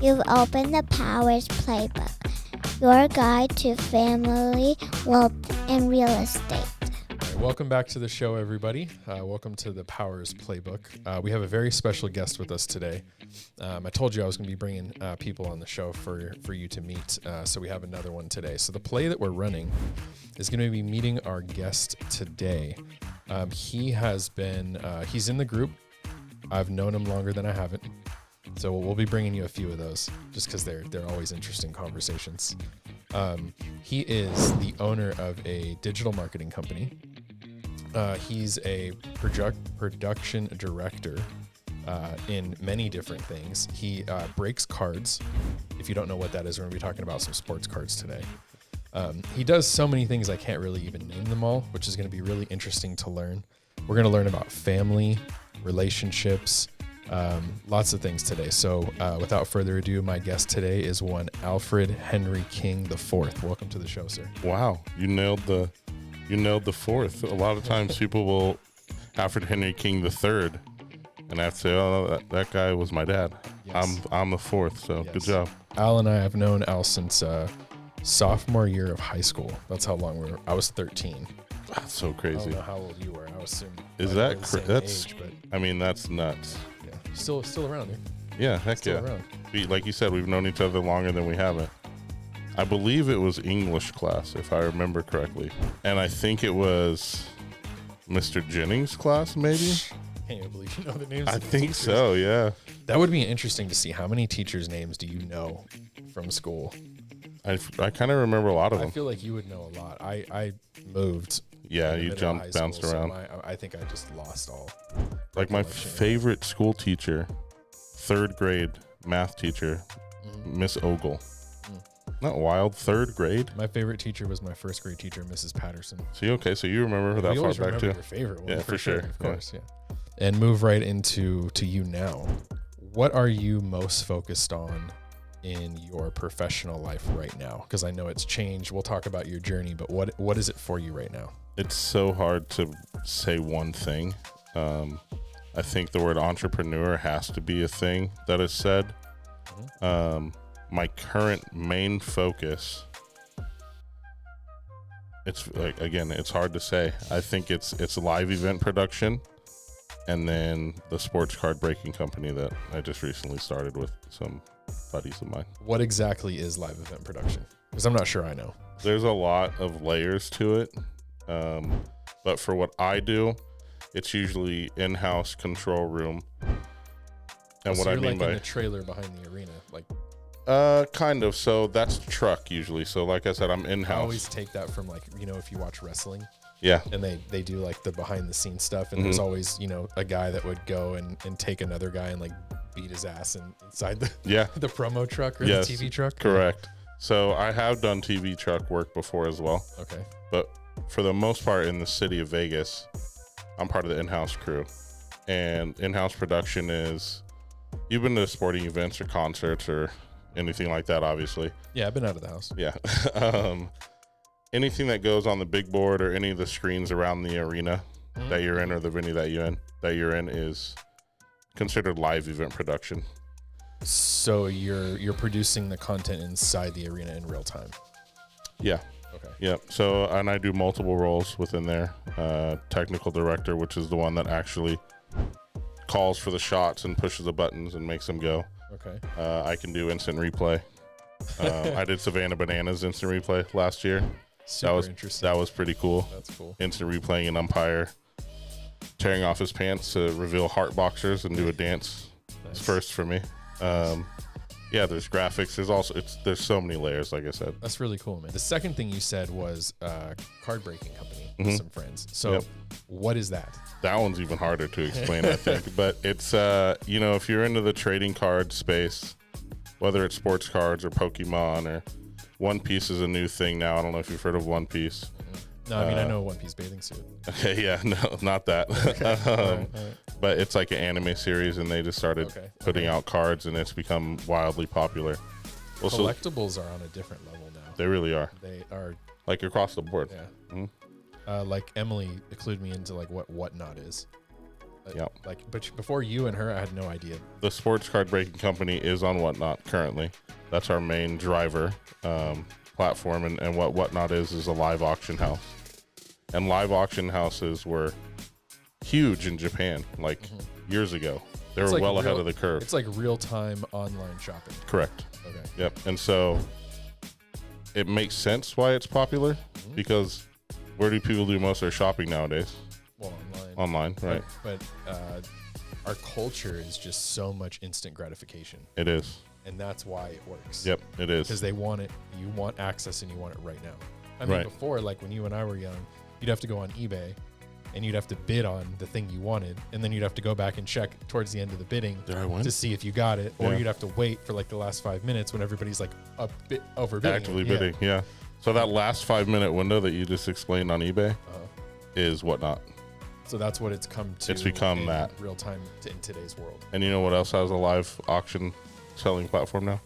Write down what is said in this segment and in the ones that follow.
You've opened the Powers Playbook, your guide to family, wealth, and real estate. Welcome back to the show, everybody. Welcome to the Powers Playbook. We have a very special guest with us today. I told you I was going to be bringing people on the show for you to meet, so we have another one today. So the play that we're running is going to be meeting our guest today. He has been, he's in the group. I've known him longer than I haven't. So we'll be bringing you a few of those just because they're always interesting conversations. He is the owner of a digital marketing company. He's a production director in many different things. He breaks cards. If you don't know what that is, we're going to be talking about some sports cards today. He does so many things I can't really even name them all, which is going to be really interesting to learn. We're going to learn about family, relationships, lots of things today. So without further ado, my guest today is one Alfred Henry King IV. Welcome to the show, sir. Wow, you nailed the fourth. A lot of times people will Alfred Henry King III, and I have to say, oh, that guy was my dad. Yes. I'm the fourth, so yes. Good job. Al and I have known Al since sophomore year of high school. That's how long I was 13. That's so crazy. I don't know how old you were. I was assuming. Is that that's? Age, but I mean, that's nuts. Yeah, still around here. Yeah, heck still yeah. Around. Like you said, we've known each other longer than we haven't. I believe it was English class, if I remember correctly, and I think it was Mr. Jennings' class, maybe. Can't even believe you know the names. I think so. Yeah. That would be interesting to see. How many teachers' names do you know from school? I kind of remember a lot of them. I feel like you would know a lot. I moved. Yeah, you jumped, bounced around. So I think I just lost all. Like my favorite school teacher, third grade math teacher, Miss Ogle. Not wild, third grade. My favorite teacher was my first grade teacher, Mrs. Patterson. See, okay, so you remember her that far back too. Your favorite one, yeah, for sure, of course, yeah. And move right into you now. What are you most focused on in your professional life right now? Because I know it's changed. We'll talk about your journey, but what is it for you right now? It's so hard to say one thing. I think the word entrepreneur has to be a thing that is said. My current main focus, it's like, again, it's hard to say. I think it's live event production, and then the sports card breaking company that I just recently started with some buddies of mine. What exactly is live event production? Because I'm not sure I know. There's a lot of layers to it, but for what I do, it's usually in-house control room. And so what I mean like by in the trailer behind the arena, like. Kind of. So that's truck usually. So like I said, I'm in-house. I always take that from like, if you watch wrestling. Yeah. And they do like the behind the scenes stuff. And there's always, a guy that would go and take another guy and like beat his ass inside the the promo truck or the TV truck. Correct. So I have done TV truck work before as well. Okay. But for the most part in the city of Vegas, I'm part of the in-house crew. And in-house production is, you've been to sporting events or concerts or anything like that, obviously. Yeah, I've been out of the house. Yeah. Anything that goes on the big board or any of the screens around the arena that you're in or the venue that you're in is considered live event production. So you're producing the content inside the arena in real time. Yeah. Okay. Yeah. So, and I do multiple roles within there. Technical director, which is the one that actually calls for the shots and pushes the buttons and makes them go. Okay. I can do instant replay. I did Savannah Bananas instant replay last year. Super interesting. That was pretty cool. That's cool. Instant replaying an umpire tearing off his pants to reveal heart boxers and do a dance. Nice. It's first for me. Yeah, there's graphics. There's so many layers, like I said. That's really cool, man. The second thing you said was card breaking company with some friends. So what is that? That one's even harder to explain, I think. But it's, if you're into the trading card space, whether it's sports cards or Pokemon or One Piece is a new thing now. I don't know if you've heard of One Piece. No, I mean, I know a One Piece bathing suit. Okay, yeah, no, not that. Okay. All right. But it's like an anime series, and they just started putting out cards, and it's become wildly popular. Well, collectibles are on a different level now. They really are. They are. Like across the board. Yeah. Like Emily clued me into like what Whatnot is. Yep. But before you and her, I had no idea. The sports card breaking company is on Whatnot currently. That's our main driver platform, and what Whatnot is a live auction house. And live auction houses were huge in Japan, years ago. They were well ahead of the curve. It's like real-time online shopping. Correct. Okay. Yep. And so it makes sense why it's popular, because where do people do most of their shopping nowadays? Well, Online, right? But our culture is just so much instant gratification. It is. And that's why it works. Yep, it is. Because they want it. You want access and you want it right now. I mean, before, like when you and I were young, you'd have to go on eBay and you'd have to bid on the thing you wanted. And then you'd have to go back and check towards the end of the bidding to see if you got it. Or you'd have to wait for like the last 5 minutes when everybody's like a bit overbidding. Actively bidding, yeah. So that last 5 minute window that you just explained on eBay is Whatnot. So that's what it's come to. It's become that. Real time in today's world. And you know what else has a live auction selling platform now?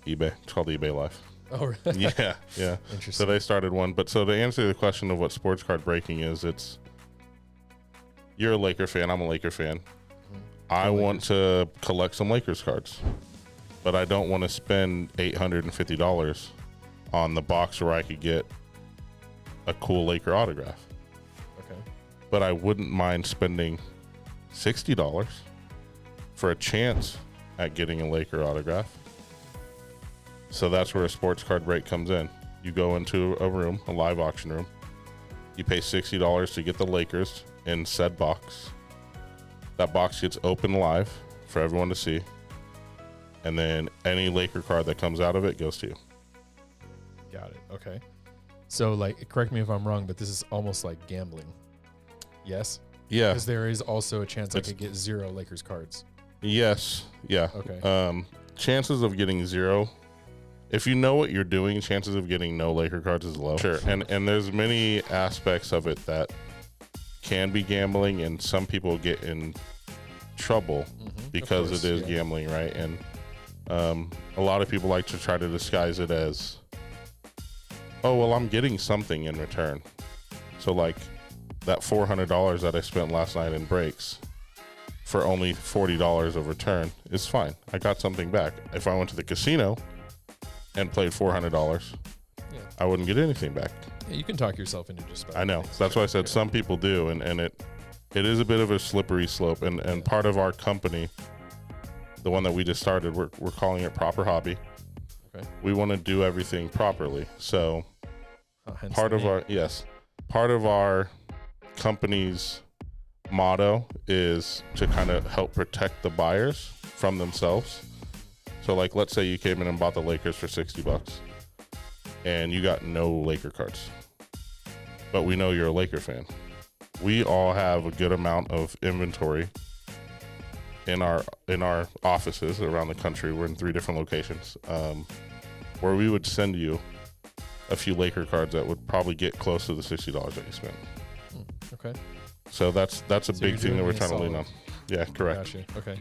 eBay. It's called eBay Live. Oh, really? Yeah. Interesting. So they started one. But so to answer the question of what sports card breaking is, you're a Laker fan. I'm a Laker fan. I want to collect some Lakers cards, but I don't want to spend $850 on the box where I could get a cool Laker autograph. Okay. But I wouldn't mind spending $60 for a chance at getting a Laker autograph. So that's where a sports card break comes in. You go into a room, a live auction room. You pay $60 to get the Lakers in said box. That box gets open live for everyone to see. And then any Laker card that comes out of it goes to you. Got it. Okay. So, like, correct me if I'm wrong, but this is almost like gambling. Yes? Yeah. Because there is also a chance I could get 0 Lakers cards. Yes. Yeah. Okay. Chances of getting 0, if you know what you're doing, chances of getting no Laker cards is low. Sure. And there's many aspects of it that can be gambling, and some people get in trouble because it is gambling, right? And a lot of people like to try to disguise it as, oh, well, I'm getting something in return. So like that $400 that I spent last night in breaks for only $40 of return is fine. I got something back. If I went to the casino and played $400, I wouldn't get anything back. Yeah, you can talk yourself into just about I know. That's why I said some people do, and it is a bit of a slippery slope. And part of our company, the one that we just started, we're calling it Proper Hobby. Okay. We want to do everything properly. So part of our company's motto is to kind of help protect the buyers from themselves. So like, let's say you came in and bought the Lakers for $60 and you got no Laker cards, but we know you're a Laker fan. We all have a good amount of inventory in our offices around the country. We're in 3 different locations, where we would send you a few Laker cards that would probably get close to the $60 that you spent. Okay. So that's a big thing that we're trying to lean on. Yeah, correct. Gotcha. Okay.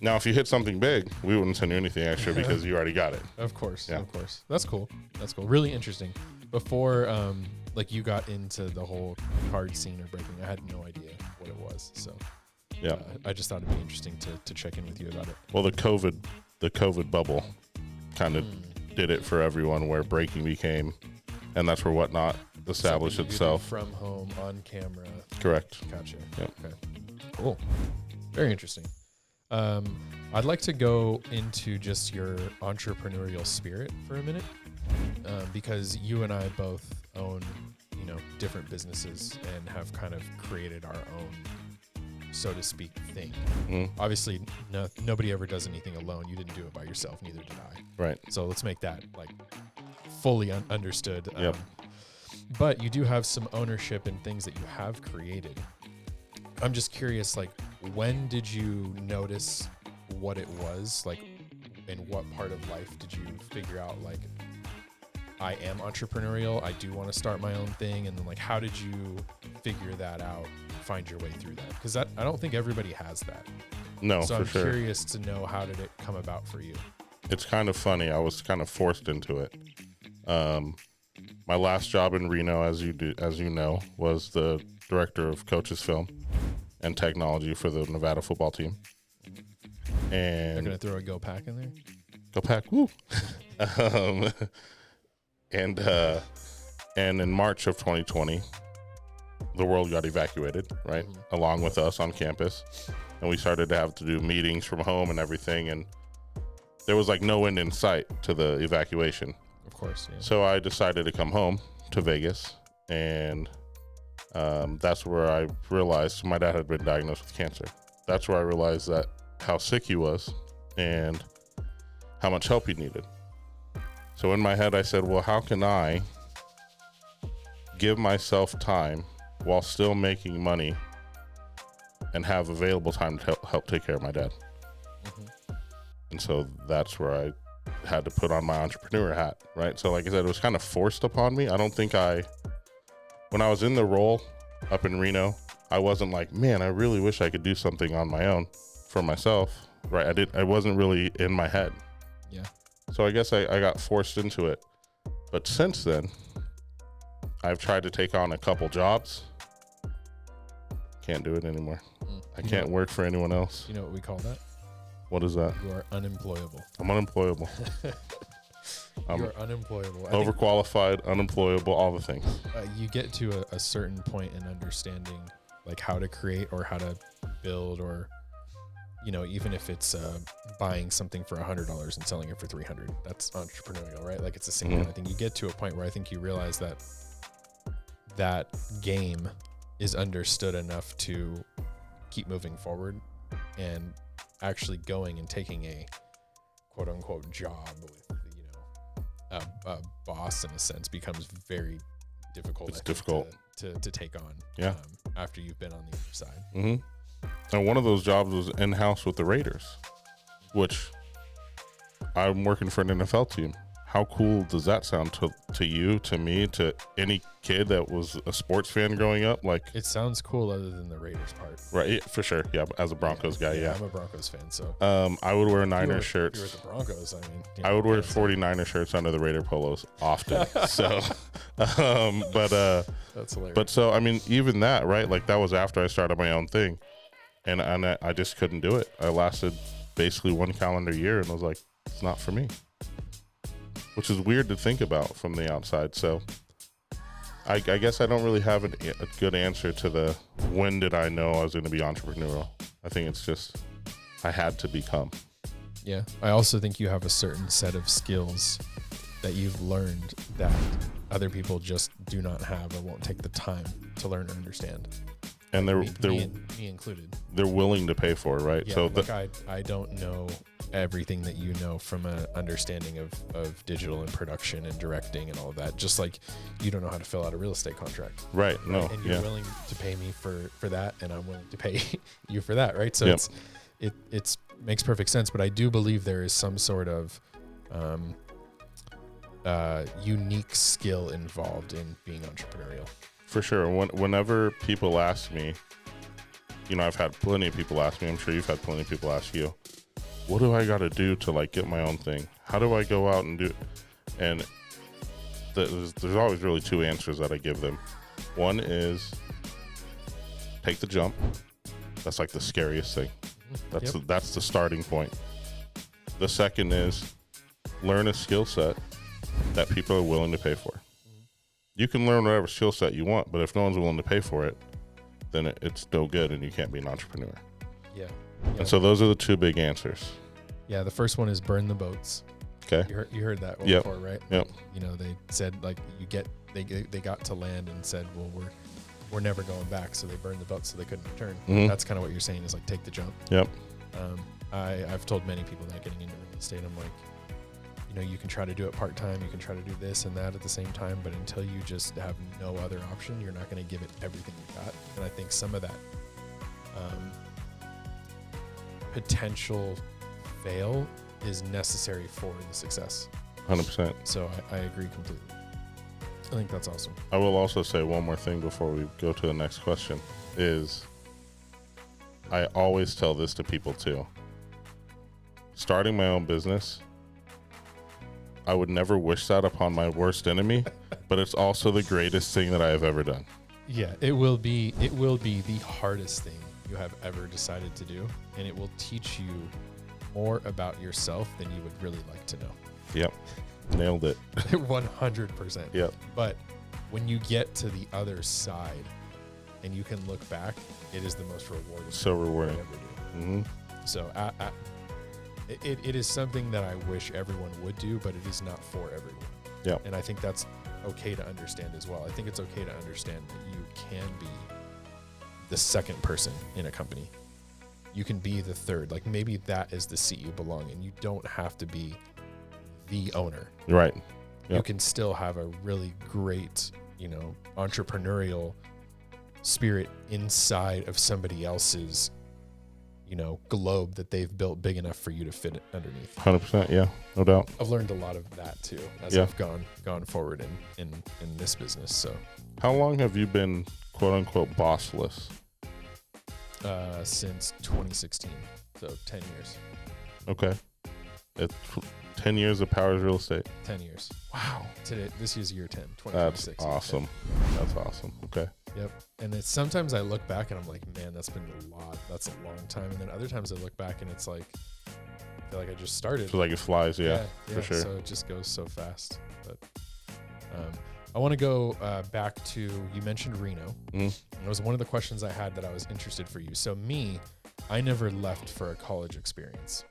Now, if you hit something big, we wouldn't send you anything extra because you already got it. Of course. Yeah. Of course. That's cool. That's cool. Really interesting. Before, like you got into the whole card scene or breaking, I had no idea what it was. So yeah, I just thought it'd be interesting to check in with you about it. Well, the COVID bubble kind of did it for everyone, where breaking became, and that's where Whatnot established itself. From home, on camera. Correct. Gotcha. Yep. Okay. Cool. Very interesting. I'd like to go into just your entrepreneurial spirit for a minute, because you and I both own, different businesses and have kind of created our own, so to speak, thing. Obviously, nobody ever does anything alone. You didn't do it by yourself, neither did I. Right. So let's make that like fully understood. Yep. But you do have some ownership in things that you have created. I'm just curious, like, when did you notice what it was? Like, in what part of life did you figure out, like, I am entrepreneurial, I do want to start my own thing? And then, like, how did you figure that out, find your way through that? Because I don't think everybody has that. No, so for I'm sure. curious to know, how did it come about for you? It's kind of funny. I was kind of forced into it. My last job in Reno, as you know, was the director of Coach's Film. and technology for the Nevada football team. They're And gonna throw a Go Pack in there. Go Pack, woo! And in March of 2020, the world got evacuated, right, along with us on campus, and we started to have to do meetings from home and everything, and there was like no end in sight to the evacuation. Of course, yeah. So I decided to come home to Vegas, and that's where I realized my dad had been diagnosed with cancer. That's where I realized that how sick he was and how much help he needed. So in my head, I said, well, how can I give myself time while still making money and have available time to help take care of my dad? And so that's where I had to put on my entrepreneur hat, right? So like I said, it was kind of forced upon me. I don't think when I was in the role up in Reno, I wasn't like, man, I really wish I could do something on my own for myself, right? I wasn't really in my head. Yeah. So I guess I got forced into it. But since then, I've tried to take on a couple jobs. Can't do it anymore. I can't work for anyone else. You know what we call that? What is that? You are unemployable. I'm unemployable. You are unemployable. Overqualified, unemployable, all the things. You get to a certain point in understanding like how to create or how to build, or even if it's buying something for $100 and selling it for $300, that's entrepreneurial, right? Like it's the same kind of thing. You get to a point where I think you realize that game is understood enough to keep moving forward, and actually going and taking a quote unquote job with a boss in a sense becomes very difficult. It's difficult to take on. Yeah. After you've been on the other side. And one of those jobs was in-house with the Raiders, which I'm working for an NFL team. How cool does that sound to you, to me, to any kid that was a sports fan growing up? Like, it sounds cool other than the Raiders part. Right, yeah, for sure. Yeah, as a Broncos guy, yeah. I'm a Broncos fan, so. I would wear Niners shirts. If you were the Broncos, I would wear 49er shirts under the Raider polos often. So, that's hilarious. But so, I mean, even that, right? Like that was after I started my own thing, and I just couldn't do it. I lasted basically 1 calendar year, and I was like, it's not for me. Which is weird to think about from the outside. So I guess I don't really have a good answer to the when did I know I was going to be entrepreneurial. I think it's just I had to become. Yeah. I also think you have a certain set of skills that you've learned that other people just do not have or won't take the time to learn or understand. And they're me included. They're willing to pay for it, right? Yeah, so I don't know everything that you know from an understanding of digital and production and directing and all of that. Just like you don't know how to fill out a real estate contract. Right. No. And you're willing to pay me for that, and I'm willing to pay you for that, right? So it's makes perfect sense. But I do believe there is some sort of unique skill involved in being entrepreneurial. For sure. Whenever people ask me, I've had plenty of people ask me, I'm sure you've had plenty of people ask you, what do I got to do to like get my own thing? How do I go out and do? And there's always really two answers that I give them. One is take the jump. That's like the scariest thing. That's the starting point. The second is learn a skill set that people are willing to pay for. You can learn whatever skill set you want, but if no one's willing to pay for it, then it's no good and you can't be an entrepreneur. Yeah. And so those are the two big answers. Yeah, the first one is burn the boats. Okay. You heard that one before, right? Yep. They said like they got to land and said, well, we're never going back, so they burned the boats so they couldn't return. That's kind of what you're saying is like take the jump. Yep. I've told many people that getting into real estate, I'm like, you can try to do it part-time, you can try to do this and that at the same time, but until you just have no other option, you're not going to give it everything you got. And I think some of that potential fail is necessary for the success. 100%. So I agree completely. I think that's awesome. I will also say one more thing before we go to the next question is I always tell this to people too. Starting my own business, I would never wish that upon my worst enemy, but it's also the greatest thing that I have ever done. Yeah, it will be the hardest thing you have ever decided to do, and it will teach you more about yourself than you would really like to know. Yep. Nailed it. 100%. Yep. But when you get to the other side and you can look back, it is the most rewarding. So rewarding. Thing you ever do. Mm-hmm. So it is something that I wish everyone would do, but it is not for everyone. Yeah. And I think that's okay to understand as well. I think it's okay to understand that you can be the second person in a company. You can be the third. Like maybe that is the seat you belong in. You don't have to be the owner. Right. You Yep. can still have a really great, entrepreneurial spirit inside of somebody else's, globe that they've built big enough for you to fit it underneath. 100%. Yeah. No doubt. I've learned a lot of that too as I've gone forward in this business. So, How long have you been quote unquote bossless? since 2016, so 10 years. Okay. It's 10 years of Powers Real Estate. 10 years. Wow. This year's year 10. That's 2026. awesome. That's awesome. Okay. Yep. And it's sometimes I look back and I'm like, man, that's been a lot. That's a long time. And then other times I look back and it's like, I feel like I just started. Feels like it flies. Yeah, for sure. So it just goes so fast. But I want to go back to, you mentioned Reno. Mm-hmm. It was one of the questions I had that I was interested for you. So I never left for a college experience.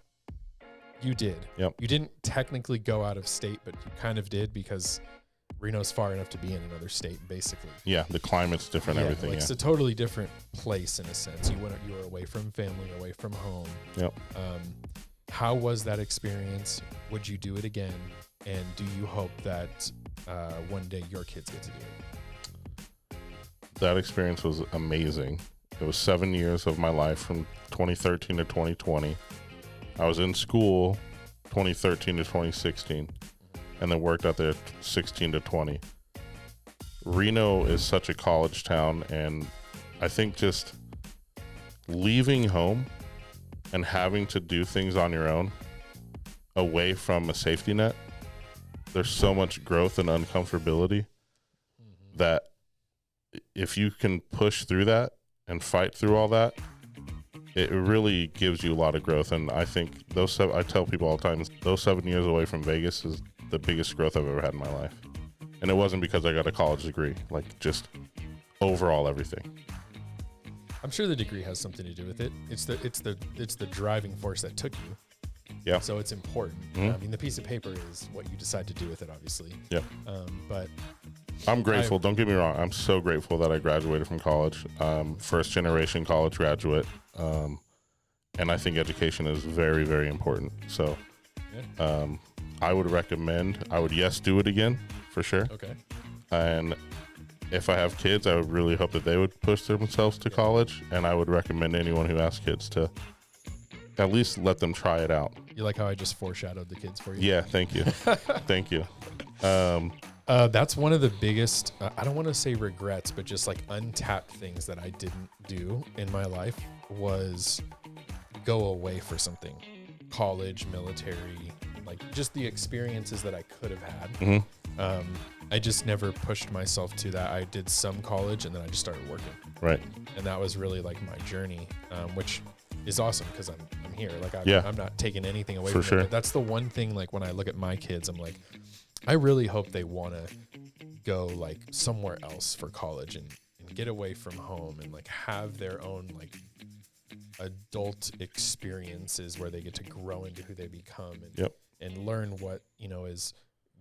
You did. Yep. You didn't technically go out of state, but you kind of did because Reno's far enough to be in another state, basically. Yeah, the climate's different, everything. It's a totally different place in a sense. You were away from family, away from home. Yep. How was that experience? Would you do it again? And do you hope that one day your kids get to do it? That experience was amazing. It was 7 years of my life from 2013 to 2020. I was in school 2013 to 2016 and then worked out there 16 to 20. Reno is such a college town, and I think just leaving home and having to do things on your own away from a safety net, there's so much growth and uncomfortability that if you can push through that and fight through all that, it really gives you a lot of growth. And I think I tell people all the time, those 7 years away from Vegas is the biggest growth I've ever had in my life. And it wasn't because I got a college degree, like just overall everything. I'm sure the degree has something to do with it. It's the driving force that took you. Yeah. So it's important. Mm-hmm. I mean, the piece of paper is what you decide to do with it, obviously. Yeah. But I'm grateful. Don't get me wrong. I'm so grateful that I graduated from college. First generation college graduate. And I think education is very, very important. So I would do it again for sure. Okay. And if I have kids, I would really hope that they would push themselves to college. And I would recommend anyone who has kids to at least let them try it out. You like how I just foreshadowed the kids for you? Yeah, thank you. Thank you. That's one of the biggest, I don't want to say regrets, but just like untapped things that I didn't do in my life was go away for something. College, military, like just the experiences that I could have had. Mm-hmm. I just never pushed myself to that. I did some college and then I just started working. Right. And that was really like my journey, which is awesome because I'm here. Like I'm not taking anything away from sure. it. But that's the one thing, like when I look at my kids, I'm like, I really hope they want to go like somewhere else for college and get away from home and like have their own like adult experiences where they get to grow into who they become and learn what, is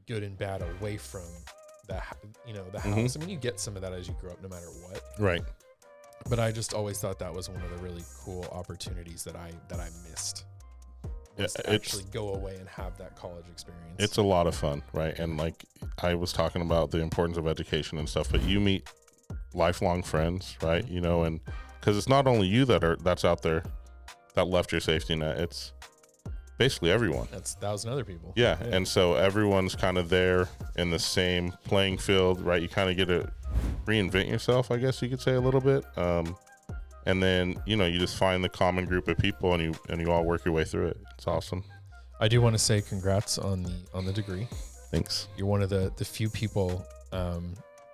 good and bad away from the house. I mean, you get some of that as you grow up no matter what. Right. But I just always thought that was one of the really cool opportunities that I missed. To actually go away and have that college experience. It's a lot of fun, right? And like I was talking about the importance of education and stuff, but you meet lifelong friends, right? And because it's not only you that's out there that left your safety net, it's basically everyone. That's 1,000 other people. Yeah. And so everyone's kind of there in the same playing field, right? You kind of get to reinvent yourself, I guess you could say, a little bit. And then, you just find the common group of people and you all work your way through it. It's awesome. I do want to say congrats on the degree. Thanks. You're one of the few people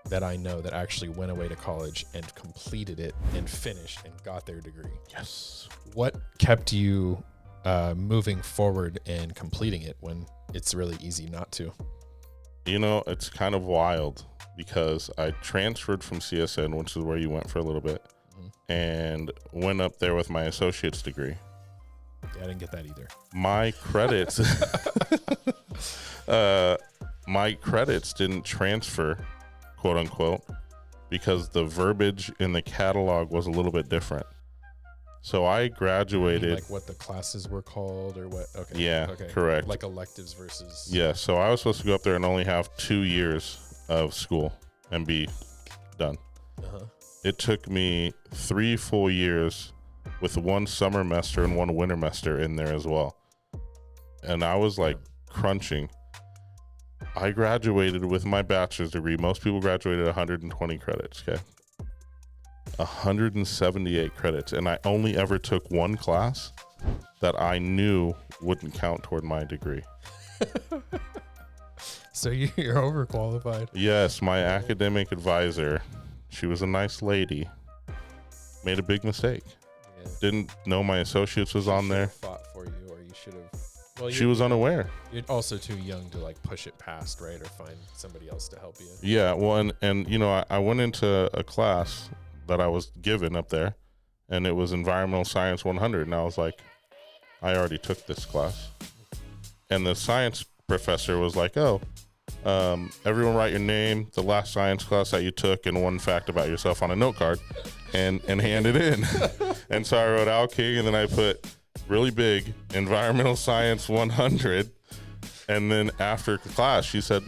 that I know that actually went away to college and completed it and finished and got their degree. Yes. What kept you moving forward and completing it when it's really easy not to? You know, it's kind of wild because I transferred from CSN, which is where you went for a little bit, and went up there with my associate's degree. Yeah, I didn't get that either. My credits, my credits didn't transfer, quote unquote, because the verbiage in the catalog was a little bit different. So I graduated. Like what the classes were called or what? Okay. Yeah, okay. correct. Like electives versus. Yeah, so I was supposed to go up there and only have 2 years of school and be done. Uh-huh. It took me 3 full years with 1 summer semester and 1 winter semester in there as well. And I was like crunching. I graduated with my bachelor's degree. Most people graduated 120 credits, okay? 178 credits. And I only ever took 1 class that I knew wouldn't count toward my degree. So you're overqualified. Yes, my academic advisor, she was a nice lady, made a big mistake. Yeah. Didn't know my associates was on there. Fought for you, or you should have. Well, She was unaware. You're also too young to like push it past, right? Or find somebody else to help you. Yeah, well, and you know, I went into a class that I was given up there, and it was Environmental Science 100, and I was like, I already took this class. And the science professor was like, oh, everyone write your name, the last science class that you took, and 1 fact about yourself on a note card, and hand it in. And so I wrote Al King, and then I put really big Environmental Science 100. And then after class, she said,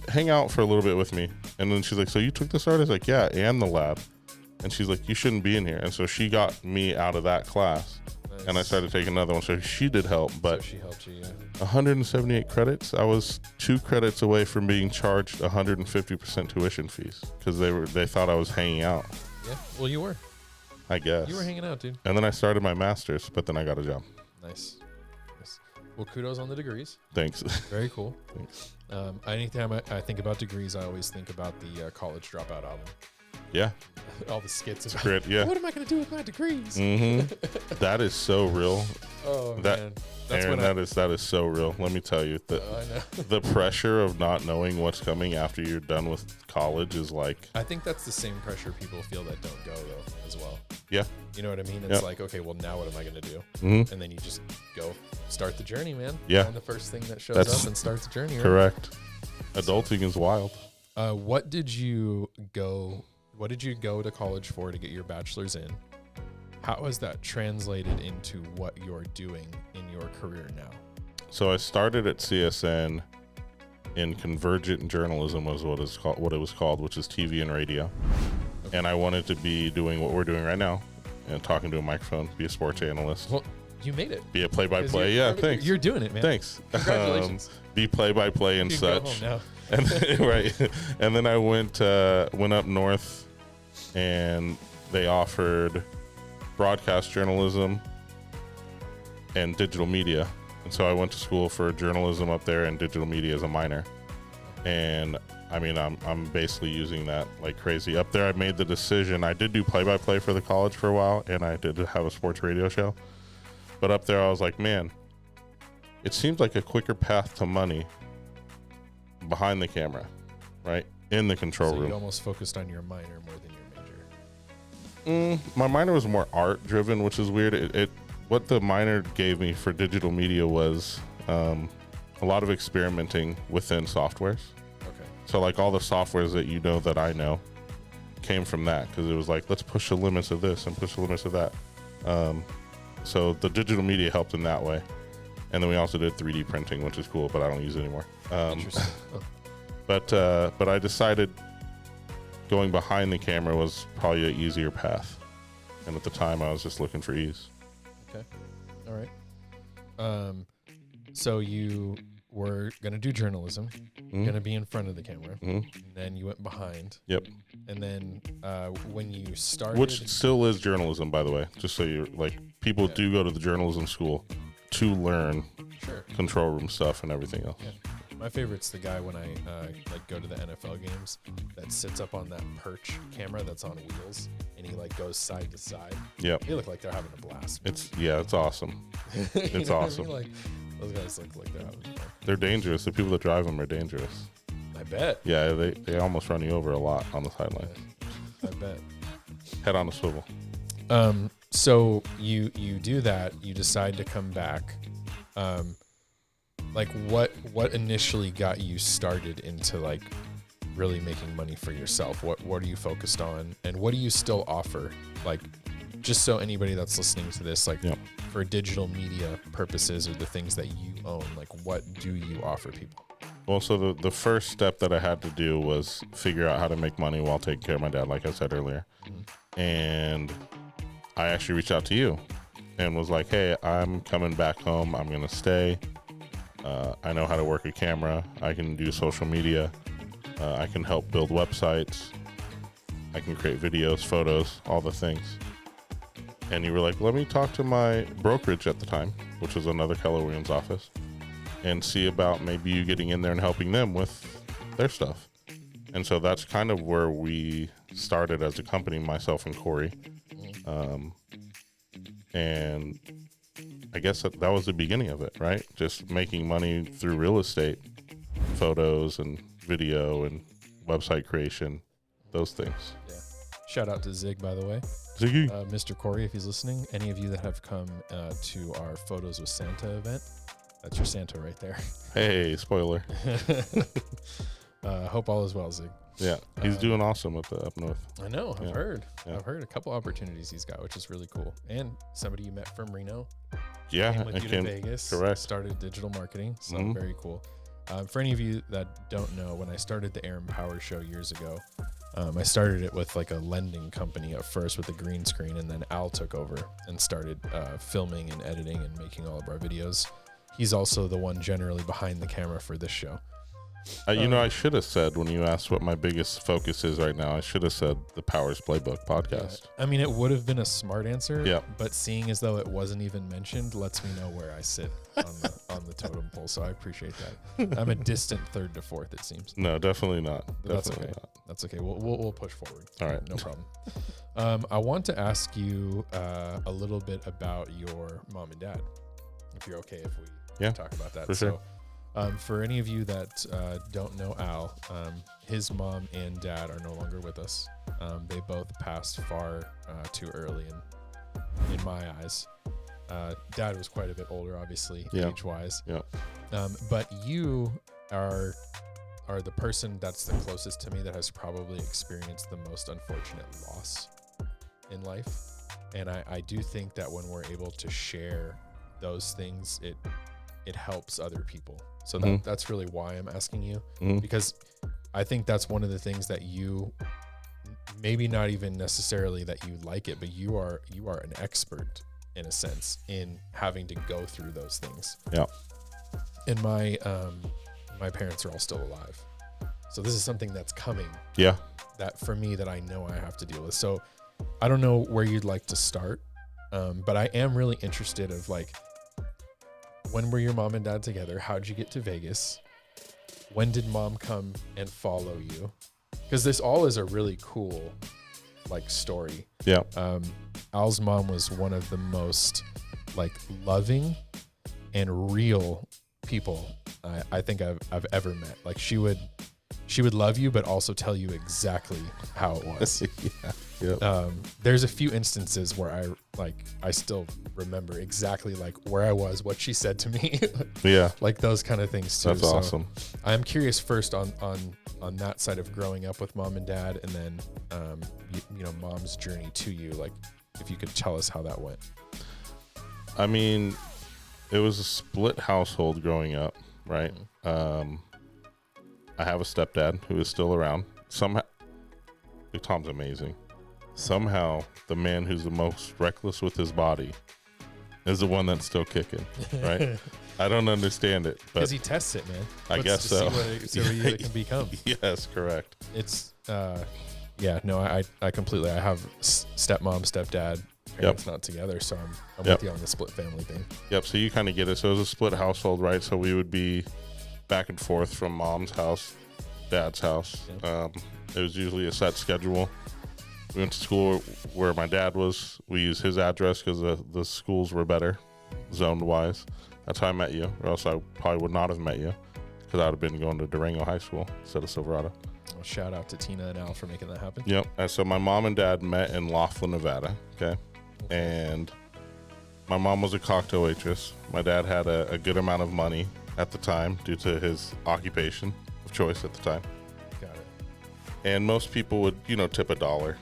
hang out for a little bit with me. And then she's like, so you took this art? I was like, yeah, and the lab. And she's like, you shouldn't be in here. And so she got me out of that class. Nice. And I started taking another one. So she did help, but so she helped you, yeah. 178 credits. I was 2 credits away from being charged 150% tuition fees because they thought I was hanging out. Yeah, well, you were. I guess. You were hanging out, dude. And then I started my master's, but then I got a job. Nice. Well, kudos on the degrees. Thanks. Very cool. Thanks. Anytime I think about degrees, I always think about the College Dropout album. Yeah. All the skits. About, great. Yeah. What am I going to do with my degrees? Mm-hmm. That is so real. Oh, man. That's Aaron, that is so real. Let me tell you, the pressure of not knowing what's coming after you're done with college is like. I think that's the same pressure people feel that don't go though, as well. Yeah. You know what I mean? It's like, okay, well, now what am I going to do? Mm-hmm. And then you just go start the journey, man. Yeah. And the first thing that shows up and starts the journey. Right? Correct. Adulting is wild. What did you go to college for to get your bachelor's in? How has that translated into what you're doing in your career now? So I started at CSN in convergent journalism was what it was called, which is TV and radio. Okay. And I wanted to be doing what we're doing right now and talking to a microphone, be a sports analyst. Well, you made it. Be a play-by-play. Yeah, thanks. You're doing it, man. Thanks. Congratulations. Be play-by-play and you such. Go home now. And then, right. And then I went up north and they offered broadcast journalism and digital media. And so I went to school for journalism up there and digital media as a minor. And I mean, I'm basically using that like crazy. Up there, I made the decision. I did do play-by-play for the college for a while, and I did have a sports radio show. But up there, I was like, man, it seems like a quicker path to money behind the camera, right? In the control room. You almost focused on your minor more than your major. My minor was more art driven, which is weird. What the minor gave me for digital media was a lot of experimenting within softwares. Okay. So like all the softwares that you know that I know came from that, because it was like, let's push the limits of this and push the limits of that. So the digital media helped in that way. And then we also did 3D printing, which is cool, but I don't use it anymore. Interesting. But I decided going behind the camera was probably an easier path. And at the time, I was just looking for ease. Okay. All right. So you were going to do journalism, going to be in front of the camera, and then you went behind. Yep. And then when you started... Which still is journalism, by the way, just so you're like, people do go to the journalism school to learn control room stuff and everything else. Yeah. My favorite's the guy when I like go to the NFL games that sits up on that perch camera that's on wheels and he like goes side to side. Yep. They look like they're having a blast. It's awesome. It's You know what I awesome. mean? Like those guys look like they're having fun. They're dangerous. The people that drive them are dangerous. I bet. Yeah, they almost run you over a lot on the sideline. I bet. Head on a swivel. So you do that. You decide to come back. Like what initially got you started into like really making money for yourself? What are you focused on, and what do you still offer? Like, just so anybody that's listening to this, like for digital media purposes or the things that you own, like what do you offer people? Well, so the first step that I had to do was figure out how to make money while taking care of my dad, like I said earlier. And I actually reached out to you and was like, hey, I'm coming back home. I'm going to stay. I know how to work a camera. I can do social media. I can help build websites. I can create videos, photos, all the things. And you were like, let me talk to my brokerage at the time, which was another Keller Williams office, and see about maybe you getting in there and helping them with their stuff. And so that's kind of where we started as a company, myself and Corey. And I guess that was the beginning of it, right? Just making money through real estate, photos and video and website creation, those things. Yeah. Shout out to Zig, by the way. Ziggy. Mr. Corey, if he's listening, any of you that have come to our Photos with Santa event, that's your Santa right there. Hey, spoiler. Hope all is well, Zig. Yeah, he's doing awesome up north. I know. I've heard. Yeah. I've heard a couple opportunities he's got, which is really cool. And somebody you met from Reno. Yeah, Came with you to Vegas. Correct. Started digital marketing. So very cool. For any of you that don't know, when I started the Aaron Powers show years ago, I started it with like a lending company at first with a green screen, and then Al took over and started filming and editing and making all of our videos. He's also the one generally behind the camera for this show. I should have said when you asked what my biggest focus is right now, I should have said the Powers Playbook podcast. I mean, it would have been a smart answer, Yeah. but seeing as though it wasn't even mentioned lets me know where I sit on the totem pole, so I appreciate that. I'm a distant third to fourth, it seems. No, definitely not. That's Definitely okay. not. That's okay. We'll push forward. All right. No problem. I want to ask you a little bit about your mom and dad, if you're okay if we talk about that. For sure. For any of you that don't know Al, his mom and dad are no longer with us. They both passed far too early in my eyes. Dad was quite a bit older, obviously, age-wise. Yeah. But you are the person that's the closest to me that has probably experienced the most unfortunate loss in life. And I do think that when we're able to share those things, it helps other people. So that's really why I'm asking you, because I think that's one of the things that you, maybe not even necessarily that you like it, but you are an expert in a sense in having to go through those things. Yeah. And my parents are all still alive. So this is something that's coming. Yeah. That for me that I know I have to deal with. So I don't know where you'd like to start, but I am really interested of like, when were your mom and dad together? How'd you get to Vegas? When did mom come and follow you? Because this all is a really cool like story. Yeah. Al's mom was one of the most like loving and real people I think I've ever met. Like she would love you, but also tell you exactly how it was. There's a few instances where I still remember exactly like where I was, what she said to me. Yeah. Like those kind of things too. That's awesome. I'm curious first on that side of growing up with mom and dad, and then you know, mom's journey to you. Like if you could tell us how that went. I mean, it was a split household growing up, right? I have a stepdad who is still around. Somehow, Tom's amazing. Somehow, the man who's the most reckless with his body is the one that's still kicking, right? I don't understand it, but because he tests it, man. I guess so. See what it can become. Yes, correct. It's I completely. I have stepmom, stepdad. Parents not together, so I'm with you on the split family thing. Yep. So you kind of get it. So it was a split household, right? So we would be back and forth from mom's house, dad's house. Yeah. It was usually a set schedule. We went to school where my dad was. We used his address because the schools were better, zone-wise. That's how I met you, or else I probably would not have met you because I would have been going to Durango High School instead of Silverado. Well, shout out to Tina and Al for making that happen. Yep. And so my mom and dad met in Laughlin, Nevada. Okay. And my mom was a cocktail waitress. My dad had a good amount of money at the time due to his occupation of choice at the time. Got it. And most people would, tip $1,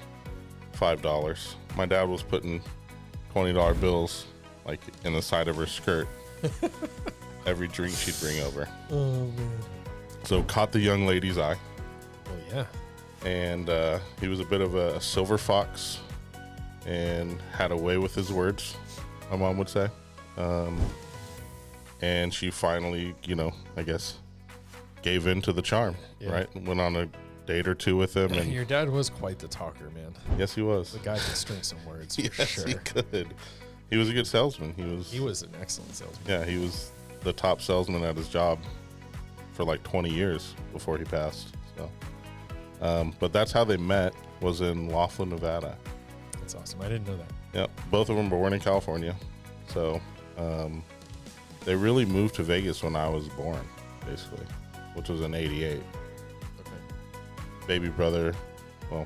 $5. My dad was putting $20 bills like in the side of her skirt every drink she'd bring over. Oh, man. So caught the young lady's eye. Well, yeah. And he was a bit of a silver fox and had a way with his words, my mom would say. And she finally, I guess, gave in to the charm, right? Went on a date or two with him. And your dad was quite the talker, man. yes, he was. The guy could string some words for Yes, sure. he could. He was a good salesman. He was an excellent salesman. Yeah, he was the top salesman at his job for like 20 years before he passed. So, but that's how they met, was in Laughlin, Nevada. That's awesome. I didn't know that. Yep, both of them were born in California. So they really moved to Vegas when I was born, basically, which was in '88. Okay. Baby brother,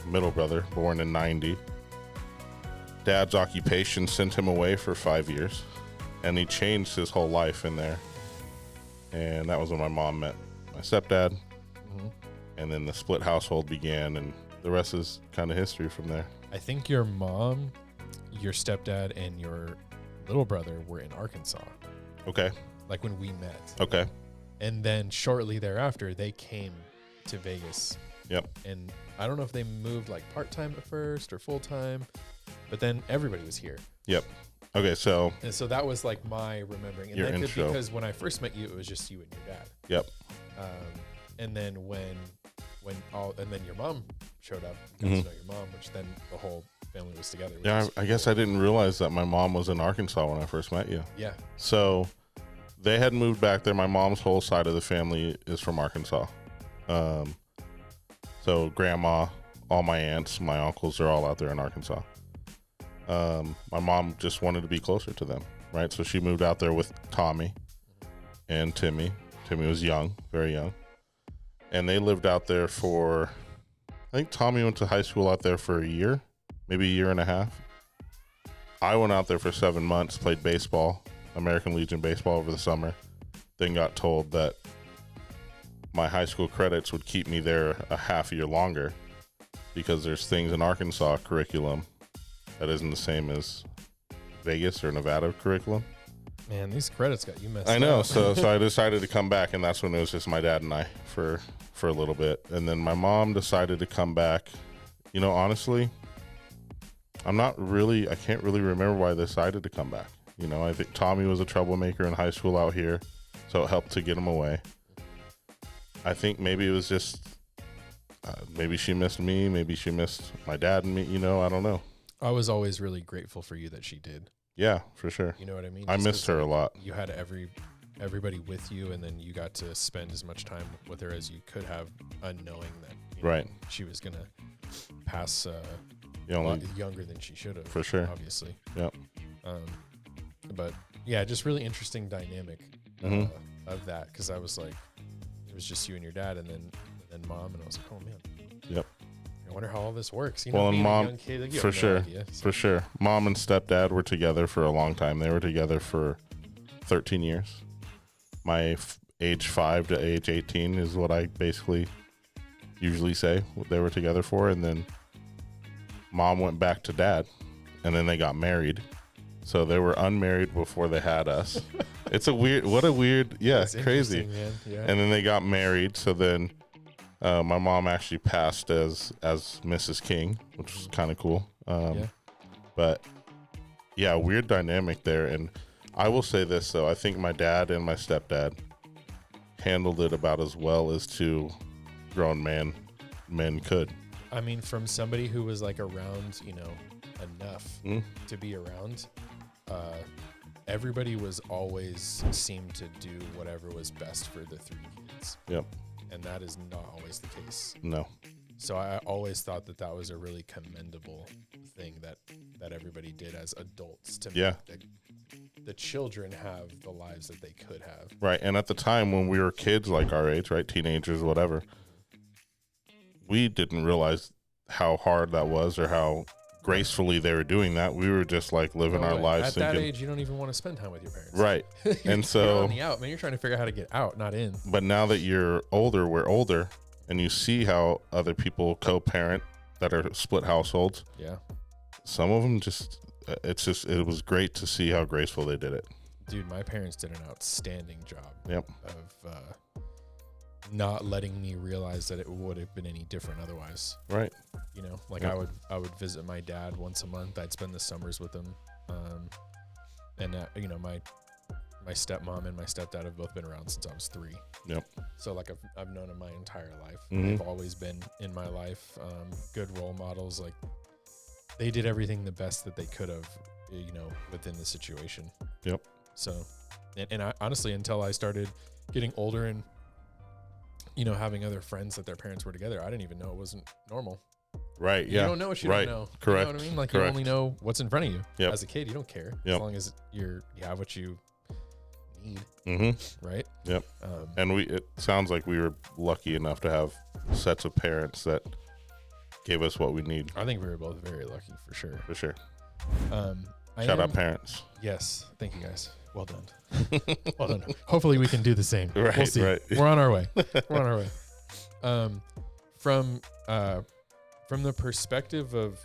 middle brother, born in '90. Dad's occupation sent him away for 5 years, and he changed his whole life in there. And that was when my mom met my stepdad. Mm-hmm. And then the split household began, and the rest is kind of history from there. I think your mom, your stepdad, and your little brother were in Arkansas, Okay. like when we met. Okay. And then shortly thereafter, they came to Vegas. Yep. And I don't know if they moved like part-time at first or full-time, but then everybody was here. Yep. Okay, so. And so that was like my remembering. And Your that intro. because when I first met you, it was just you and your dad. Yep. And then and then your mom showed up, got to know your mom, which then the whole family was together. Yeah, I guess I didn't realize that my mom was in Arkansas when I first met you. Yeah. So they had moved back there. My mom's whole side of the family is from Arkansas. So grandma, all my aunts, my uncles are all out there in Arkansas. My mom just wanted to be closer to them, right? So she moved out there with Tommy and Timmy. Timmy was young, very young. And they lived out there for, I think Tommy went to high school out there for a year, maybe a year and a half. I went out there for 7 months, played baseball, American Legion baseball over the summer. Then got told that my high school credits would keep me there a half year longer because there's things in Arkansas curriculum that isn't the same as Vegas or Nevada curriculum. Man, these credits got you messed up. I know. So I decided to come back, and that's when it was just my dad and I for a little bit. And then my mom decided to come back. Honestly, I can't really remember why they decided to come back. I think Tommy was a troublemaker in high school out here, so it helped to get him away. I think maybe it was just, maybe she missed me, maybe she missed my dad and me, I don't know. I was always really grateful for you that she did. Yeah, for sure. You know what I mean? I Just missed 'cause, her a lot. You had everybody with you, and then you got to spend as much time with her as you could have, unknowing that Right. she was going to pass a Only, lot younger than she should have. For sure. Obviously. Yep. But yeah, just really interesting dynamic Mhm. of that, because I was like, it was just you and your dad, and then mom, and I was like, oh man. Yep. I wonder how all this works. Well, and being mom, a young kid, like, you for have no sure, idea, so. for sure. Mom and stepdad were together for a long time. They were together for 13 years. My age 5 to age 18 is what I basically usually say they were together for. And then mom went back to dad, and then they got married. So they were unmarried before they had us. It's yeah, That's crazy. man. Yeah. And then they got married. So then my mom actually passed as Mrs. King, which was kind of cool. Yeah. But yeah, weird dynamic there. And I will say this, though. I think my dad and my stepdad handled it about as well as two grown men could. I mean, from somebody who was like around, enough to be around, everybody was always seemed to do whatever was best for the three kids. kids. Yep. And that is not always the case. No. So I always thought that was a really commendable thing that everybody did as adults to make the children have the lives that they could have. Right. And at the time when we were kids, like our age, right, teenagers, whatever, we didn't realize how hard that was or how gracefully they were doing that. We were just like living our lives. At that age, you don't even want to spend time with your parents. Right. And so you're on the out, man. You're trying to figure out how to get out, not in. But now that we're older, and you see how other people co-parent that are split households. Yeah. Some of them it was great to see how graceful they did it. Dude, my parents did an outstanding job. Yep. Of not letting me realize that it would have been any different otherwise. Right. You know, like Yep. I would visit my dad once a month. I'd spend the summers with him. And you know, my stepmom and my stepdad have both been around since I was 3. Yep. So like I've known them my entire life. Mhm. They've always been in my life. Good role models. Like they did everything the best that they could have, you know, within the situation. Yep. So, and I honestly, until I started getting older and, you know, having other friends that their parents were together, I didn't even know it wasn't normal. Right. Yeah. You don't know what you right. don't know. Correct. You know what I mean? Like Correct. you only know what's in front of you. Yep. As a kid, you don't care. Yep. As long as you have what you need. Mm-hmm. Right. Yep. And it sounds like we were lucky enough to have sets of parents that gave us what we need. I think we were both very lucky for sure. For sure. Shout out parents. Yes. Thank you guys. Well done. Well done. Hopefully we can do the same. Right. We'll see. Right. We're on our way. We're on our way. From the perspective of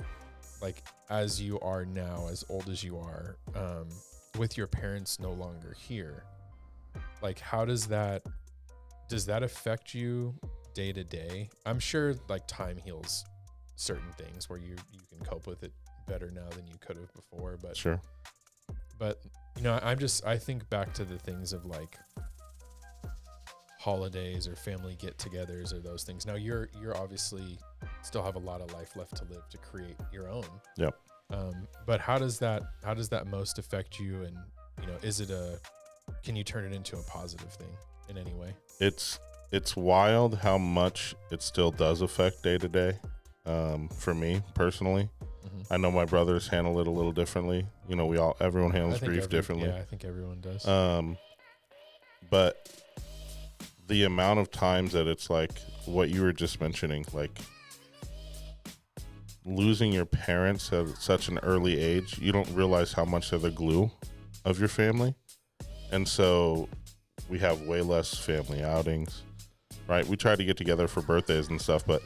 like, as you are now, as old as you are, with your parents no longer here, like how does that affect you day to day? I'm sure like time heals certain things where you can cope with it better now than you could have before, but Sure. But you know, I think back to the things of like holidays or family get-togethers or those things. Now you're obviously still have a lot of life left to live to create your own. Yep. But how does that most affect you? And you know, can you turn it into a positive thing in any way? It's wild how much it still does affect day to day. For me personally, I know my brothers handle it a little differently. You know, everyone handles grief differently. Yeah, I think everyone does. But the amount of times that it's like what you were just mentioning, like losing your parents at such an early age, you don't realize how much they're the glue of your family. And so we have way less family outings, right? We try to get together for birthdays and stuff, but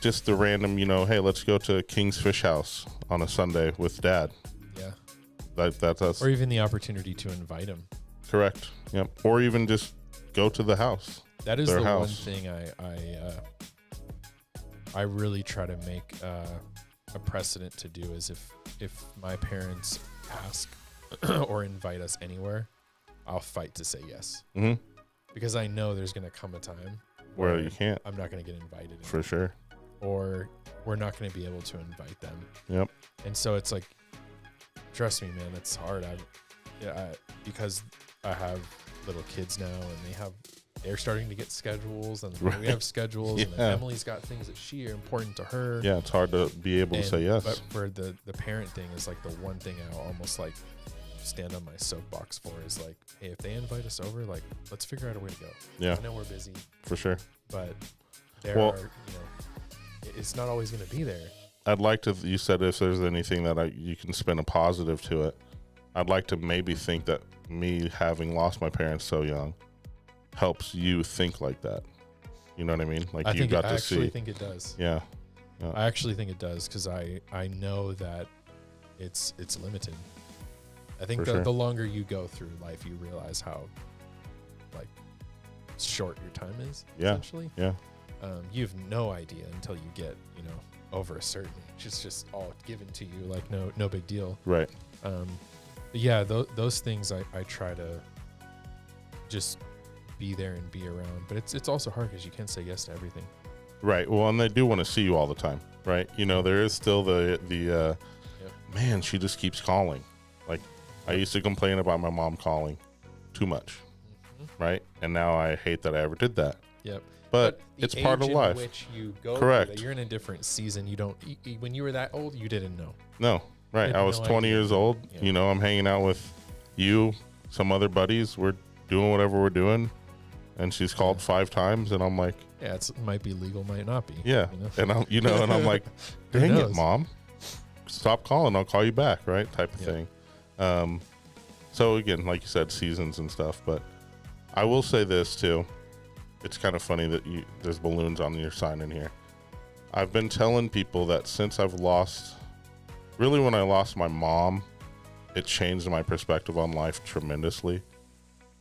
just the random, you know, hey, let's go to King's Fish House on a Sunday with Dad. Yeah. That's us. Or even the opportunity to invite him. Correct. Yep. Or even just go to the house. That is their the house. one thing I really try to make a precedent to do is if my parents ask or invite us anywhere, I'll fight to say yes. Mm-hmm. Because I know there's going to come a time where you can't. I'm not going to get invited. For sure. Or we're not going to be able to invite them. Yep. And so it's like, trust me, man, it's hard. Because I have little kids now and they're starting to get schedules and Right. we have schedules and Yeah. then Emily's got things that are important to her. Yeah, it's hard to be able to say yes. But for the parent thing is like the one thing I almost like stand on my soapbox for is like, hey, if they invite us over, like let's figure out a way to go. Yeah. I know we're busy. For sure. But there are, you know, it's not always going to be there. I'd like to, you said if there's anything that you can spin a positive to it, I'd like to maybe think that me having lost my parents so young helps you think like that. You know what I mean? Like you got to see. I actually think it does. Yeah. I actually think it does because I know that it's limited. I think the longer you go through life, you realize how like short your time is. Yeah. Essentially. Yeah. You have no idea until you get, you know, over a certain age. It's just all given to you, like no big deal. Right. But yeah, those things I try to just be there and be around. But it's also hard because you can't say yes to everything. Right. Well, and they do want to see you all the time, right? You know, there is still the man, she just keeps calling. Like I used to complain about my mom calling too much. right? And now I hate that I ever did that. Yep. But the it's part of age life. in which you go Correct. through that, you're in a different season. You don't. When you were that old, you didn't know. No, right. I was 20 years old. Yeah. You know, I'm hanging out with you, some other buddies. We're doing whatever we're doing. And she's called 5 times, and I'm like, yeah, it might be legal, might not be. yeah. You know? And I'm like, dang it, knows? Mom. Stop calling. I'll call you back, right? Type of thing. So again, like you said, seasons and stuff. But I will say this too. It's kind of funny that there's balloons on your sign in here. I've been telling people that since I've lost, really when I lost my mom, it changed my perspective on life tremendously.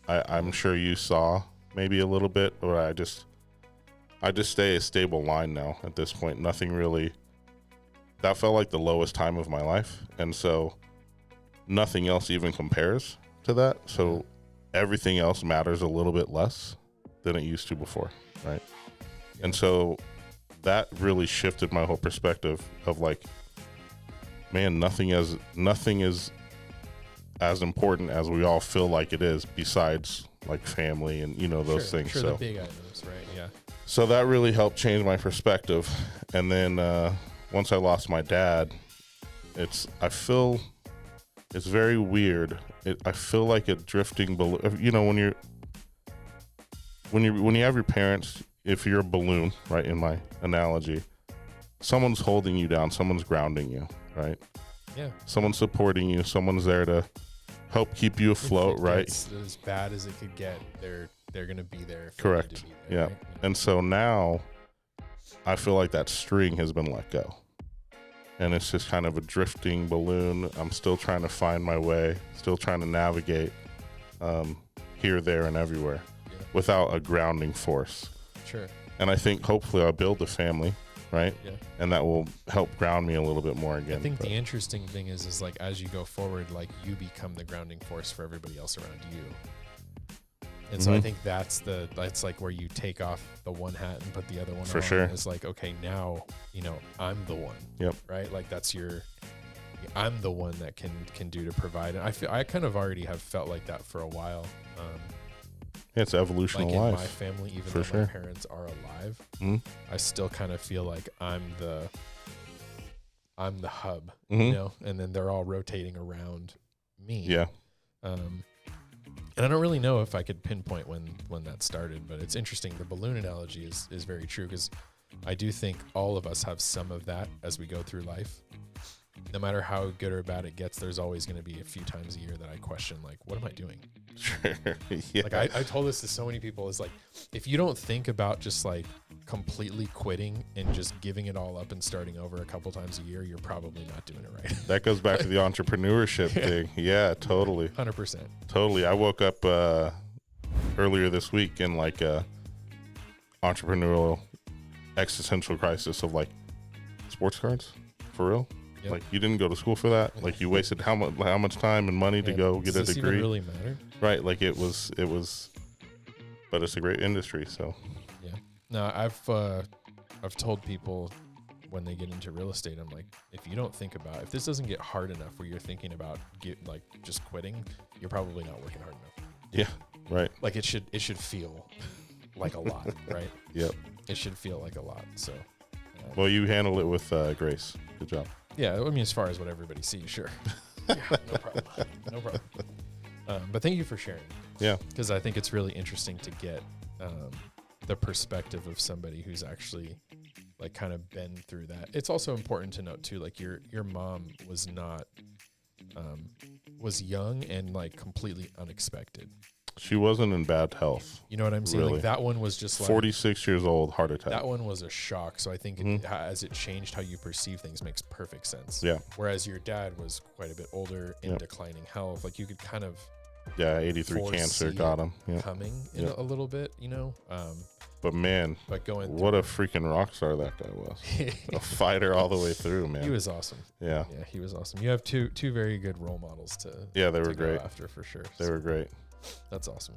I'm sure you saw maybe a little bit, or I just stay a stable line now at this point. Nothing really, that felt like the lowest time of my life. And so nothing else even compares to that. So everything else matters a little bit less than it used to before. Right. Yeah. And so that really shifted my whole perspective of like, man, nothing is as important as we all feel like it is, besides like family and those things. Sure, so the big items, right? Yeah. So that really helped change my perspective. And then once I lost my dad, I feel it's very weird. I feel like a drifting balloon. When you have your parents, if you're a balloon, right? In my analogy, someone's holding you down, someone's grounding you, right? Yeah. Someone's supporting you. Someone's there to help keep you afloat, right? It's as bad as it could get. They're going to be there. Correct. There, yeah. Right? And so now I feel like that string has been let go. And it's just kind of a drifting balloon. I'm still trying to find my way, still trying to navigate here, there, and everywhere without a grounding force. Sure. And I think hopefully I'll build a family, right? Yeah. And that will help ground me a little bit more again. I think the interesting thing is like as you go forward, like you become the grounding force for everybody else around you. And so I think that's like where you take off the one hat and put the other one on. For sure. It's like, okay, now, I'm the one. Yep. Right? Like I'm the one that can do to provide. And I kind of already have felt like that for a while. It's evolution like of life. In my family, even though my parents are alive, I still kind of feel like I'm the hub, and then they're all rotating around me. Yeah. And I don't really know if I could pinpoint when that started, but it's interesting. The balloon analogy is very true because I do think all of us have some of that as we go through life. No matter how good or bad it gets, there's always going to be a few times a year that I question, like, what am I doing? Sure. Yeah. Like I told this to so many people, is like, if you don't think about just like completely quitting and just giving it all up and starting over a couple times a year, you're probably not doing it right. That goes back to the entrepreneurship thing. Yeah, totally. 100%. Totally. I woke up earlier this week in like a entrepreneurial existential crisis of like, sports cards? For real? Yep. Like you didn't go to school for that. Like you wasted how much time and money to go get a degree. Does this even really matter? Right. Like it was, but it's a great industry. So. Yeah. No, I've told people when they get into real estate, I'm like, if this doesn't get hard enough where you're thinking about just quitting, you're probably not working hard enough. Yeah. Right. Like it should feel like a lot, right? Yep. It should feel like a lot. So. Well, you handle it with grace. Good job. Yeah, I mean, as far as what everybody sees, sure. Yeah, no problem. No problem. But thank you for sharing. Yeah. Because I think it's really interesting to get the perspective of somebody who's actually like kind of been through that. It's also important to note too, like your mom was not was young and like completely unexpected. She wasn't in bad health. You know what I'm saying? Really. Like that one was just like 46 years old, heart attack. That one was a shock. So I think as it changed how you perceive things makes perfect sense. Yeah. Whereas your dad was quite a bit older in declining health. Like you could kind of 83 cancer got him. Coming in a little bit, But man, what a freaking rock star that guy was. A fighter all the way through, man. He was awesome. Yeah. Yeah, he was awesome. You have two very good role models to they were great. Go after for sure. They were great. That's awesome.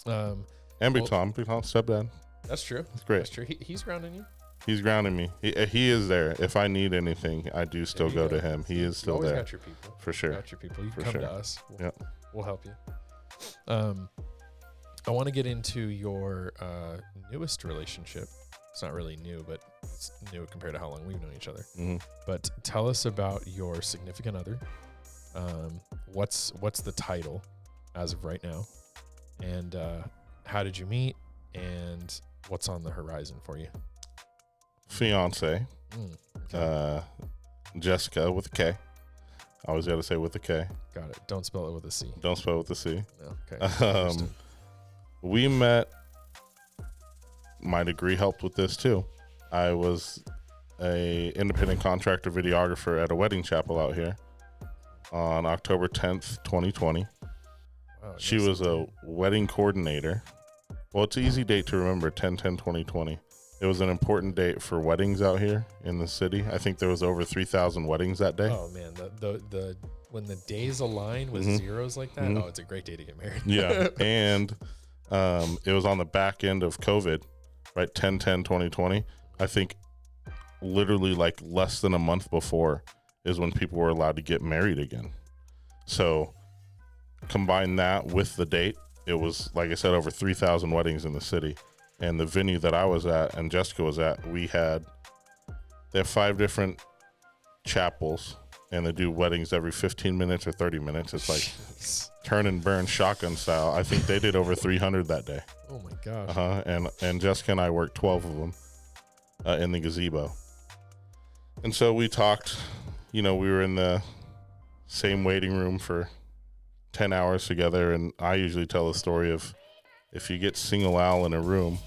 And Big Tom, stepdad. That's true. That's great. That's true. He's grounding you. He's grounding me. He is there. If I need anything, I do still go to him. He is still there. Got your people. For sure. Got your people. You can come to us. We'll help you. I want to get into your newest relationship. It's not really new, but it's new compared to how long we've known each other. Mm-hmm. But tell us about your significant other. What's the title as of right now? And how did you meet? And what's on the horizon for you? Fiance, Okay. Jessica with a K. I always got to say with a K. Got it. Don't spell it with a C. Don't spell with a C. No, okay. Understood. We met. My degree helped with this too. I was a independent contractor videographer at a wedding chapel out here on October 10th, 2020. Wow, She nice. was a wedding coordinator. Well, it's an easy date to remember, 10/10/2020. It was an important date for weddings out here in the city. I think there was over 3,000 weddings that day. Oh man, the when the days align with Mhm. zeros like that, Mhm. oh, it's a great day to get married. Yeah, and it was on the back end of COVID, right? 10/10/2020. I think literally like less than a month before is when people were allowed to get married again. So combine that with the date, it was, like I said, over 3,000 weddings in the city. And the venue that I was at and Jessica was at, they have 5 different chapels, and they do weddings every 15 minutes or 30 minutes. It's like Jeez. turn and burn shotgun style. I think they did over 300 that day. Oh my gosh. And Jessica and I worked 12 of them in the gazebo. And so we talked, we were in the same waiting room for 10 hours together. And I usually tell the story of if you get single Al in a room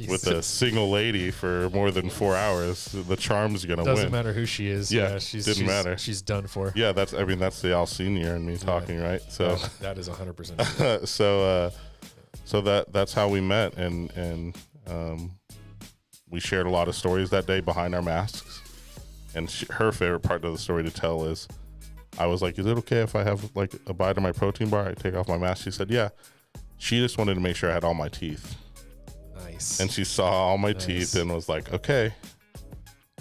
with a single lady for more than 4 hours, the charm's going to win. Doesn't matter who she is. Yeah, she's matter. She's done for. Yeah, that's the Al Senior and me talking, right? So that is 100%. so that's how we met, and we shared a lot of stories that day behind our masks. And her favorite part of the story to tell is, I was like, "Is it okay if I have like a bite of my protein bar? I take off my mask." She said, "Yeah." She just wanted to make sure I had all my teeth, Nice. and she saw all my Nice. teeth and was like, "Okay."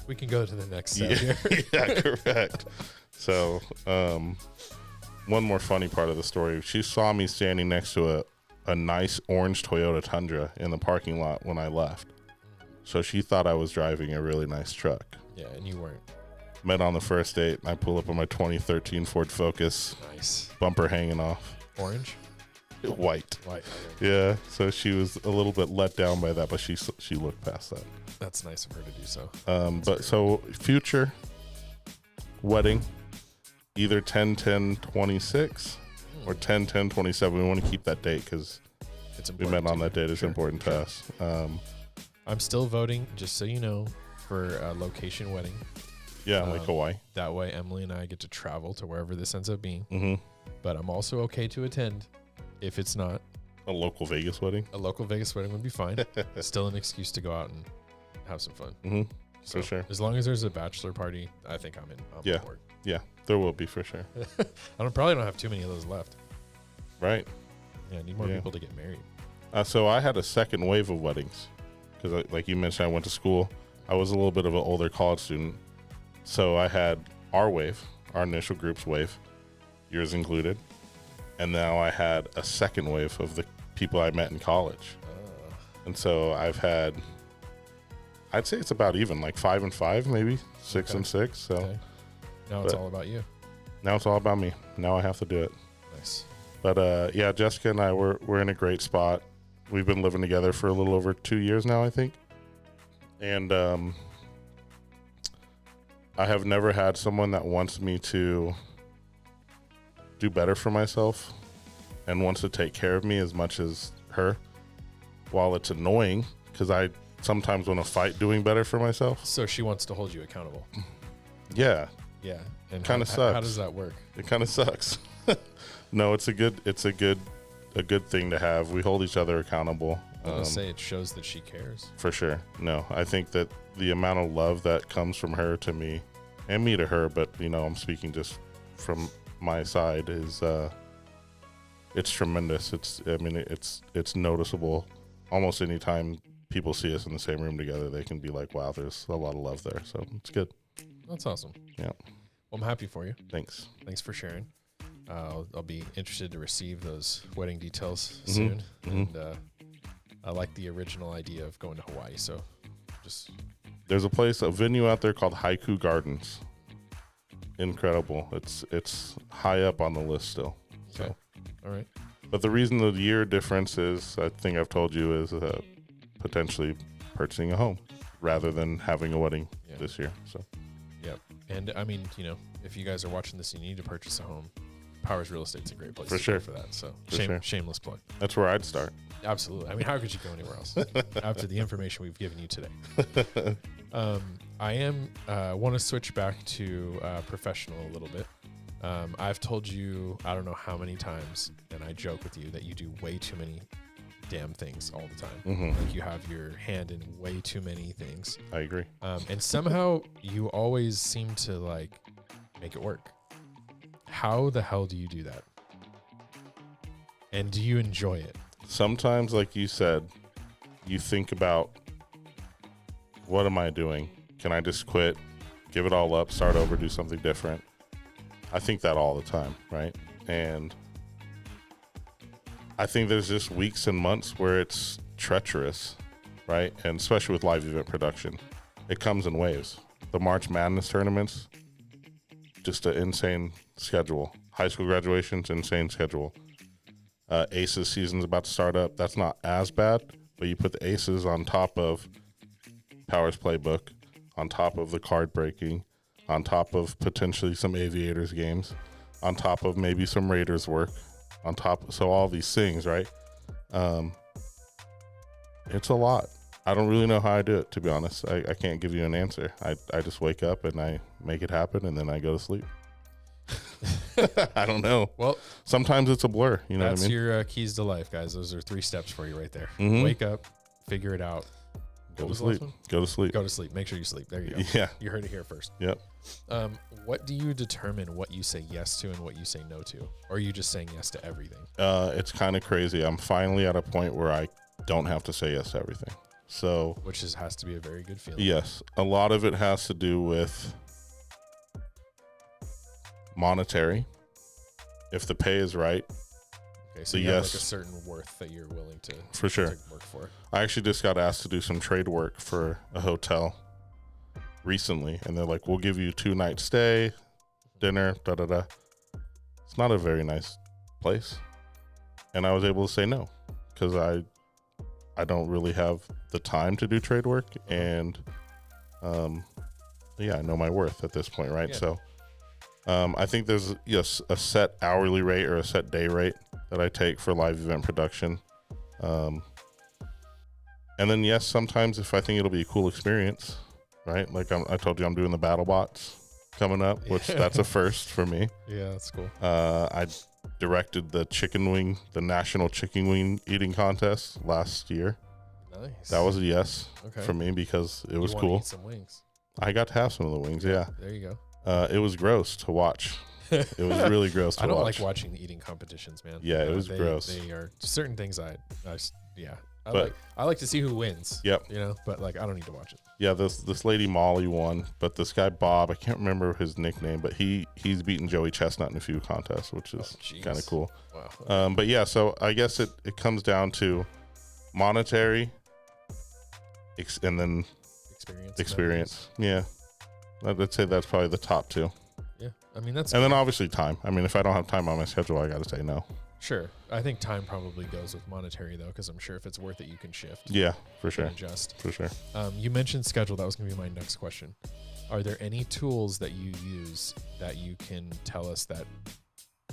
We can go to the next step Yeah, here. yeah, correct. So, one more funny part of the story. She saw me standing next to a nice orange Toyota Tundra in the parking lot when I left. So she thought I was driving a really nice truck. Yeah, and you weren't. Met on the first date, and I pull up in my 2013 Ford Focus, Nice. bumper hanging off, Orange? white. White. Yeah, so she was a little bit let down by that, but she looked past that. That's nice of her to do so. But so future wedding, either 10/10/26 or 10/10/27. We want to keep that date because It's we important. met on to that you. date. It's Sure, important sure. to us. I'm still voting, just so you know, for a location wedding. Yeah, like Hawaii. That way, Emily and I get to travel to wherever this ends up being. Mm-hmm. But I'm also okay to attend if it's not. A local Vegas wedding. A local Vegas wedding would be fine. Still an excuse to go out and have some fun. Mm-hmm. So For sure. As long as there's a bachelor party, I think I'm in. I'm Yeah. on board. Yeah, there will be for sure. Probably don't have too many of those left. Right. Yeah, I need more Yeah. people to get married. So I had a second wave of weddings because, like you mentioned, I went to school. I was a little bit of an older college student. So I had our wave, our initial group's wave, yours included. And now I had a second wave of the people I met in college. And so I've had, I'd say it's about even, like 5 and 5, maybe 6 Okay. and 6. So Okay. Now it's but- all about you. now it's all about me. Now I have to do it. Nice. But yeah, Jessica and I, we're in a great spot. We've been living together for a little over 2 years now, I think. And I have never had someone that wants me to do better for myself and wants to take care of me as much as her. While it's annoying, because I sometimes want to fight doing better for myself. So she wants to hold you accountable. Yeah, Yeah. And Kinda how sucks. does that work? it kind of sucks. No, it's a good thing to have. We hold each other accountable. I will say it shows that she cares. For sure. No, I think that the amount of love that comes from her to me and me to her, but I'm speaking just from my side, is it's tremendous. It's noticeable. Almost anytime people see us in the same room together, they can be like, wow, there's a lot of love there. So it's good. That's awesome. Yeah. Well, I'm happy for you. Thanks. Thanks for sharing. I'll be interested to receive those wedding details soon. And I like the original idea of going to Hawaii. So just there's a venue out there called Haiku Gardens. Incredible. It's high up on the list still. So, okay. All right. But the reason the year difference is, I think I've told you, is potentially purchasing a home rather than having a wedding this year. So, yep. And I mean, if you guys are watching this, and you need to purchase a home. Powers Real Estate's a great place for sure for that. So shameless plug. That's where I'd start. Absolutely. I mean, how could you go anywhere else after the information we've given you today? I want to switch back to professional a little bit. I've told you, I don't know how many times, and I joke with you that you do way too many damn things all the time. Like you have your hand in way too many things. I agree. And somehow you always seem to like make it work. How the hell do you do that? And do you enjoy it? Sometimes, like you said, you think about, what am I doing? Can I just quit, give it all up, start over, do something different? I think that all the time, right? And I think there's just weeks and months where it's treacherous, right? And especially with live event production, it comes in waves. The March Madness tournaments, just an insane schedule. High school graduations, insane schedule. Aces season's about to start up. That's not as bad, but you put the Aces on top of Powers Playbook, on top of the card breaking, on top of potentially some Aviators games, on top of maybe some Raiders work, on top. So all these things, right? It's a lot. I don't really know how I do it, to be honest. I can't give you an answer. I just wake up and I make it happen, and then I go to sleep. I don't know. Well, sometimes it's a blur. You know what I mean? That's your keys to life, guys. Those are 3 steps for you right there. Wake up, figure it out. Go to sleep. Go to sleep. Go to sleep. Make sure you sleep. There you go. Yeah. You heard it here first. Yep. What do you determine what you say yes to and what you say no to? Or are you just saying yes to everything? It's kind of crazy. I'm finally at a point where I don't have to say yes to everything. So, which has to be a very good feeling. Yes. A lot of it has to do with monetary. If the pay is right. Okay, so you have like a certain worth that you're willing to, for sure, to work for. I actually just got asked to do some trade work for a hotel recently, and they're like, we'll give you 2-night stay, dinner, da-da-da. It's not a very nice place. And I was able to say no, because I don't really have the time to do trade work, and I know my worth at this point, right? Yeah. So I think there's a set hourly rate or a set day rate that I take for live event production. And then, yes, sometimes if I think it'll be a cool experience, right? Like I told you, I'm doing the battle bots coming up, which that's a first for me. Yeah, that's cool. I directed the national chicken wing eating contest last year. Nice. That was a yes for me because it was cool. Eat some wings. I got to have some of the wings. Yeah. There you go. It was gross to watch. It was really gross to watch. I don't like watching the eating competitions, man. Yeah, it was gross. They are certain things I like to see who wins. Yep. But like I don't need to watch it. Yeah, this lady Molly won, but this guy Bob, I can't remember his nickname, but he's beaten Joey Chestnut in a few contests, which is kind of cool. Wow. But yeah, so I guess it comes down to monetary, and then experience. Yeah, I'd say that's probably the top 2. Yeah, I mean that's. And then obviously time. I mean, if I don't have time on my schedule, I got to say no. Sure, I think time probably goes with monetary though, because I'm sure if it's worth it, you can shift. Yeah, for sure. Adjust for sure. You mentioned schedule. That was going to be my next question. Are there any tools that you use that you can tell us that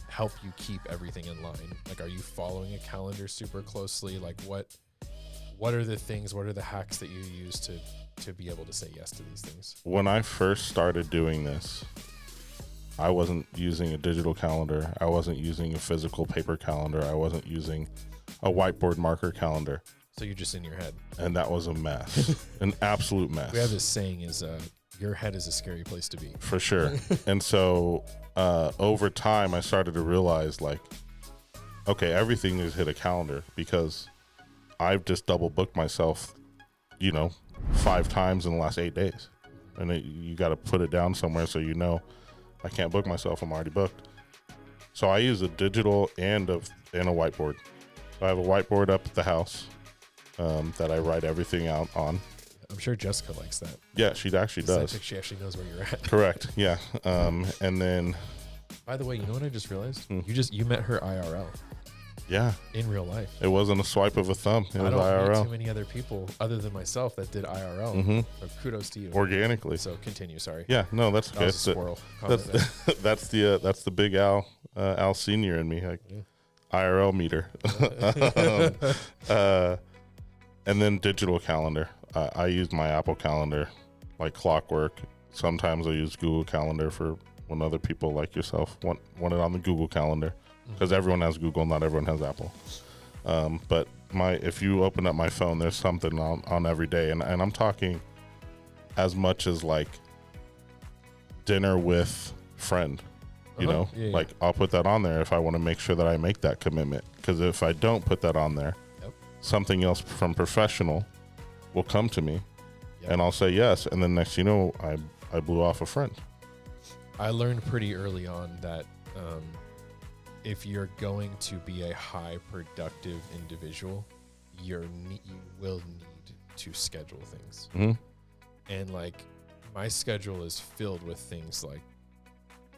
help you keep everything in line? Like, are you following a calendar super closely? Like, what are the things? What are the hacks that you use to be able to say yes to these things? When I first started doing this, I wasn't using a digital calendar. I wasn't using a physical paper calendar. I wasn't using a whiteboard marker calendar. So you're just in your head. And that was a mess, an absolute mess. We have this saying is, your head is a scary place to be. For sure. And so over time, I started to realize like, okay, everything is hit a calendar because I've just double booked myself, 5 times in the last 8 days. And you got to put it down somewhere so I can't book myself. I'm already booked. So I use a digital and a whiteboard. So I have a whiteboard up at the house that I write everything out on. I'm sure Jessica likes that. Yeah, she actually does. I think she actually knows where you're at. Correct. Yeah. And then, by the way, you know what I just realized? You met her IRL. Yeah. In real life. It wasn't a swipe of a thumb. It was I don't IRL. meet too many other people other than myself that did IRL. So kudos to you. Organically. So continue. Sorry. Yeah. No, that's okay. That was a squirrel. That's the big Al Senior in me. Like, IRL meter. And then digital calendar. I use my Apple Calendar like clockwork. Sometimes I use Google Calendar for when other people like yourself want it on the Google Calendar, because everyone has Google, not everyone has Apple. But if you open up my phone, there's something on every day, and I'm talking as much as like dinner with friend. You know, like I'll put that on there if I want to make sure that I make that commitment. Because if I don't put that on there, something else from professional will come to me, and I'll say yes. And then next, I blew off a friend. I learned pretty early on that if you're going to be a high productive individual, you will need to schedule things. And like my schedule is filled with things like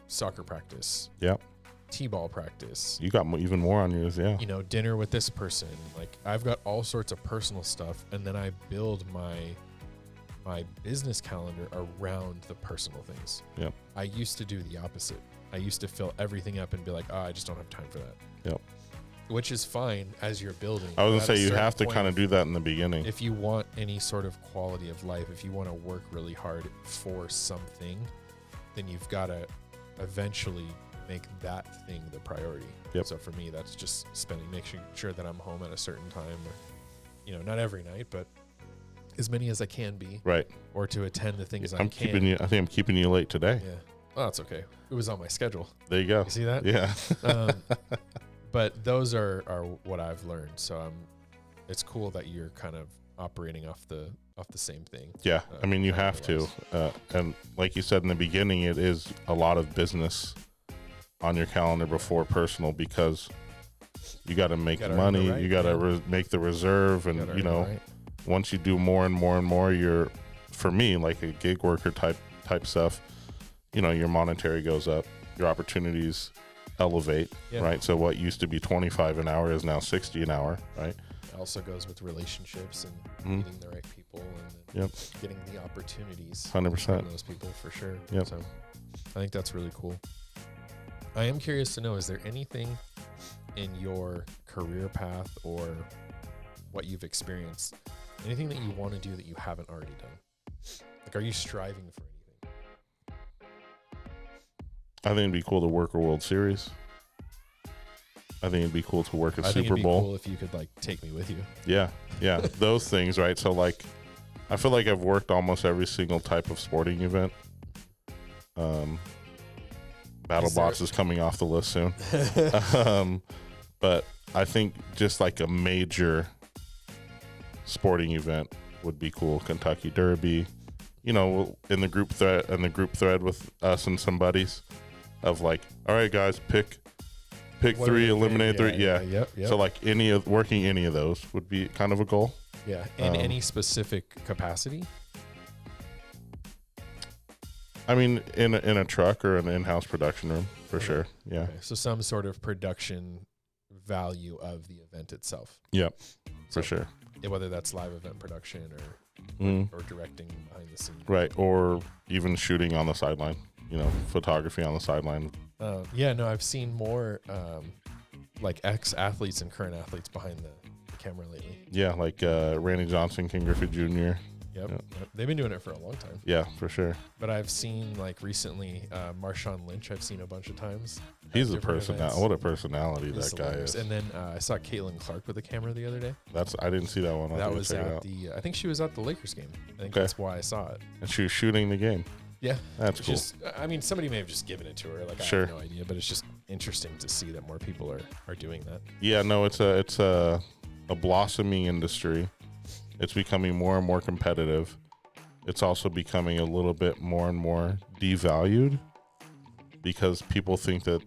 soccer practice. T-ball practice. You got even more on yours, yeah. Dinner with this person. Like I've got all sorts of personal stuff, and then I build my business calendar around the personal things. I used to do the opposite. I used to fill everything up and be like, I just don't have time for that. Which is fine as you're building. I was gonna say you have to kind of do that in the beginning. If you want any sort of quality of life, if you want to work really hard for something, then you've got to eventually make that thing the priority. So for me, that's just making sure that I'm home at a certain time, or, not every night, but as many as I can be. Right. Or to attend the things I can. I think I'm keeping you late today. Yeah. Well, that's okay. It was on my schedule. There you go. You see that? Yeah. But those are what I've learned. So it's cool that you're kind of operating off the same thing. Yeah. I mean, you have to. And like you said in the beginning, it is a lot of business on your calendar before personal, because you got to make money. You got to make the reserve. And, once you do more and more and more, you're, for me, like a gig worker type stuff, your monetary goes up, your opportunities elevate, right? So what used to be 25 an hour is now 60 an hour, right? It also goes with relationships and meeting the right people and getting the opportunities 100% from those people, for sure. So I think that's really cool. I am curious to know, is there anything in your career path or what you've experienced, anything that you want to do that you haven't already done? Like, are you striving for anything? I think it'd be cool to work a World Series. I think it'd be cool to work a Super Bowl. I think it'd be cool if you could like take me with you. Yeah. Those things, right? So like, I feel like I've worked almost every single type of sporting event. BattleBots is coming off the list soon. But I think just like a major sporting event would be cool. Kentucky Derby, in the group thread with us and some buddies, of like, all right guys, pick three, eliminate three. Yep. So like working any of those would be kind of a goal. Yeah. In any specific capacity? I mean, in a truck or an in-house production room, for sure. Yeah. Okay. So some sort of production value of the event itself. Yep. For sure. Whether that's live event production or directing behind the scenes. Right. Or even shooting on the sideline, photography on the sideline. I've seen more like ex-athletes and current athletes behind the camera lately. Yeah, like Randy Johnson, King Griffey Jr. Yep. They've been doing it for a long time. Yeah, for sure. But I've seen like recently Marshawn Lynch. I've seen a bunch of times. He's a personality. What a personality that guy is. And then I saw Caitlin Clark with a camera the other day. I didn't see that one. That was at I think she was at the Lakers game. I think that's why I saw it. And she was shooting the game. Yeah. That's cool. Somebody may have just given it to her. Like, I have no idea, but it's just interesting to see that more people are doing that. Yeah, no, it's a blossoming industry. It's becoming more and more competitive. It's also becoming a little bit more and more devalued. because people think that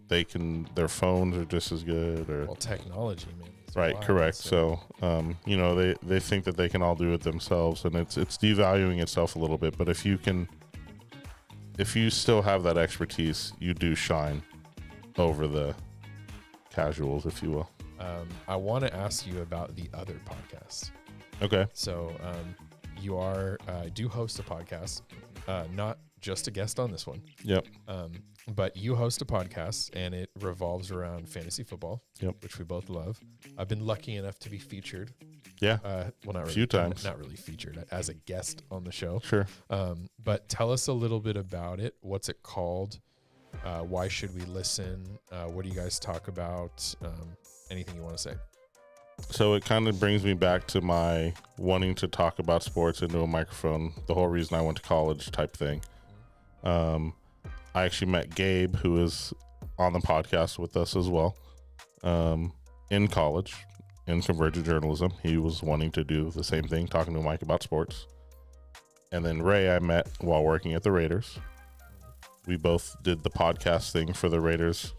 their phones are just as good, or Well, technology, man. It's right, wild, correct. So, they think that they can all do it themselves, and it's devaluing itself a little bit. But if you still have that expertise, you do shine over the casuals, if you will. I want to ask you about the other podcast. Okay. So you do host a podcast, not just a guest on this one. Yep. But you host a podcast, and it revolves around fantasy football, Yep. which we both love. I've been lucky enough to be featured. Yeah. Well, not really. A few times. Not really featured as a guest on the show. Sure. But tell us a little bit about it. What's it called? Why should we listen? What do you guys talk about? Anything you want to say? So it kind of brings me back to my wanting to talk about sports into a microphone, the whole reason I went to college type thing. I actually met Gabe, who is on the podcast with us as well, in college in convergent journalism. He was wanting to do the same thing, talking to Mike about sports. And then Ray I met while working at the Raiders. We both did the podcast thing for the Raiders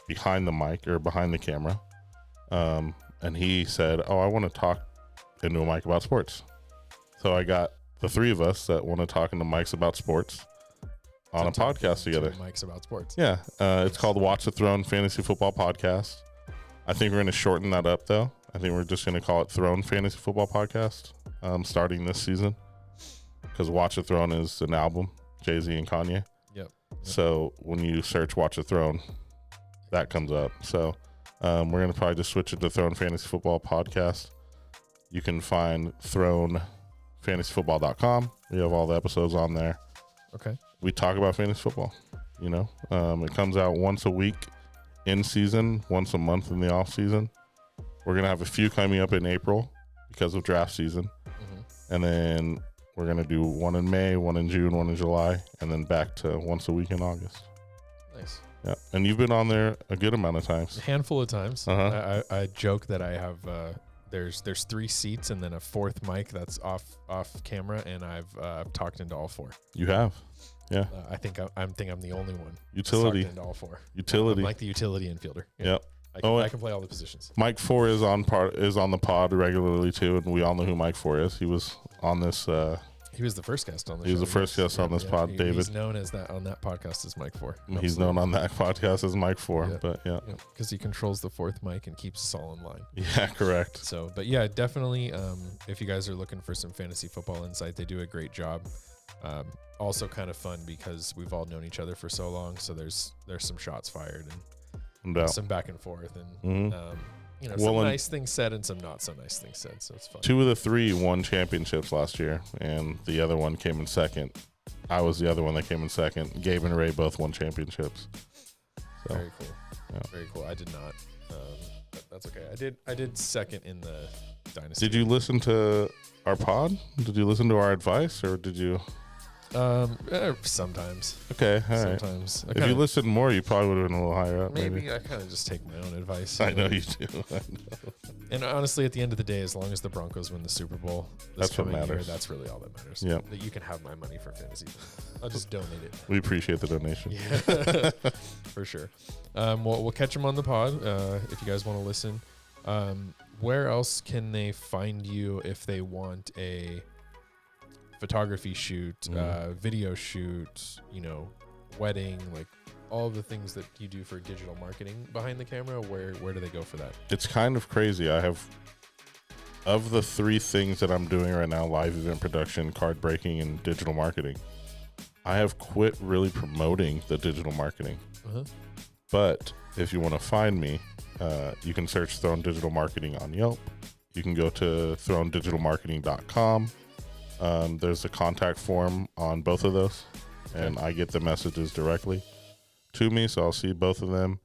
behind the mic or behind the camera. And he said, I want to talk into a mic about sports. So I got the three of us that want to talk into mics about sports on a podcast together. Mics about sports. Yeah. It's called Watch the Throne Fantasy Football Podcast. I think we're going to shorten that up, though. I think we're just going to call it Throne Fantasy Football Podcast starting this season, because Watch the Throne is an album, Jay-Z and Kanye. Yep. So when you search Watch the Throne, that comes up. So we're going to probably just switch it to Throne Fantasy Football Podcast. You can find thronefantasyfootball.com. We have all the episodes on there. Okay. We talk about fantasy football. It comes out once a week in season, once a month in the off season. We're going to have a few coming up in April because of draft season. Mm-hmm. And then we're going to do one in May, one in June, one in July, and then back to once a week in August. Nice. Yeah. And you've been on there a good amount of times. A handful of times. Uh-huh. I joke that I have there's 3 seats and then a 4th mic that's off camera, and I've talked into all 4. You have. Yeah. I think I'm the only one. Utility. Talked into all 4. Utility. I'm like the utility infielder. Yeah. Yep. I can play all the positions. Mike 4 is on the pod regularly too, and we all know who Mike 4 is. He was on this. He was the first guest on the show. He was the first guest on this pod, David. He's known as that on that podcast as Mike 4. Absolutely. He's known on that podcast as Mike 4, yeah. But yeah. Because he controls the 4th mic and keeps us all in line. Yeah, correct. So, but yeah, definitely, if you guys are looking for some fantasy football insight, they do a great job. Also kind of fun because we've all known each other for so long, so there's some shots fired and some back and forth, and some nice things said and some not so nice things said, so it's fun. 2 of the 3 won championships last year, and the other one came in second. I was the other one that came in second. Gabe and Ray both won championships. So, very cool. Yeah. Very cool. I did not, but that's okay. I did second in the dynasty. Did you listen to our pod? Did you listen to our advice, or did you? Sometimes. Okay, all right. Sometimes. If you listened more, you probably would have been a little higher up. Maybe I kind of just take my own advice. I know you do. I know. And honestly, at the end of the day, as long as the Broncos win the Super Bowl, that's what matters. Year, that's really all that matters. Yeah. That you can have my money for fantasy. I'll just donate it. We appreciate the donation. Yeah, for sure. We'll catch them on the pod if you guys want to listen. Where else can they find you if they want a photography shoot, video shoot, wedding, like all the things that you do for digital marketing behind the camera? Where do they go for that? It's kind of crazy. I have, of the 3 things that I'm doing right now, live event production, card breaking, and digital marketing, I have quit really promoting the digital marketing. But if you want to find me, you can search Throne Digital Marketing on Yelp. You can go to thronedigitalmarketing.com. There's a contact form on both of those, and I get the messages directly to me, so I'll see both of them.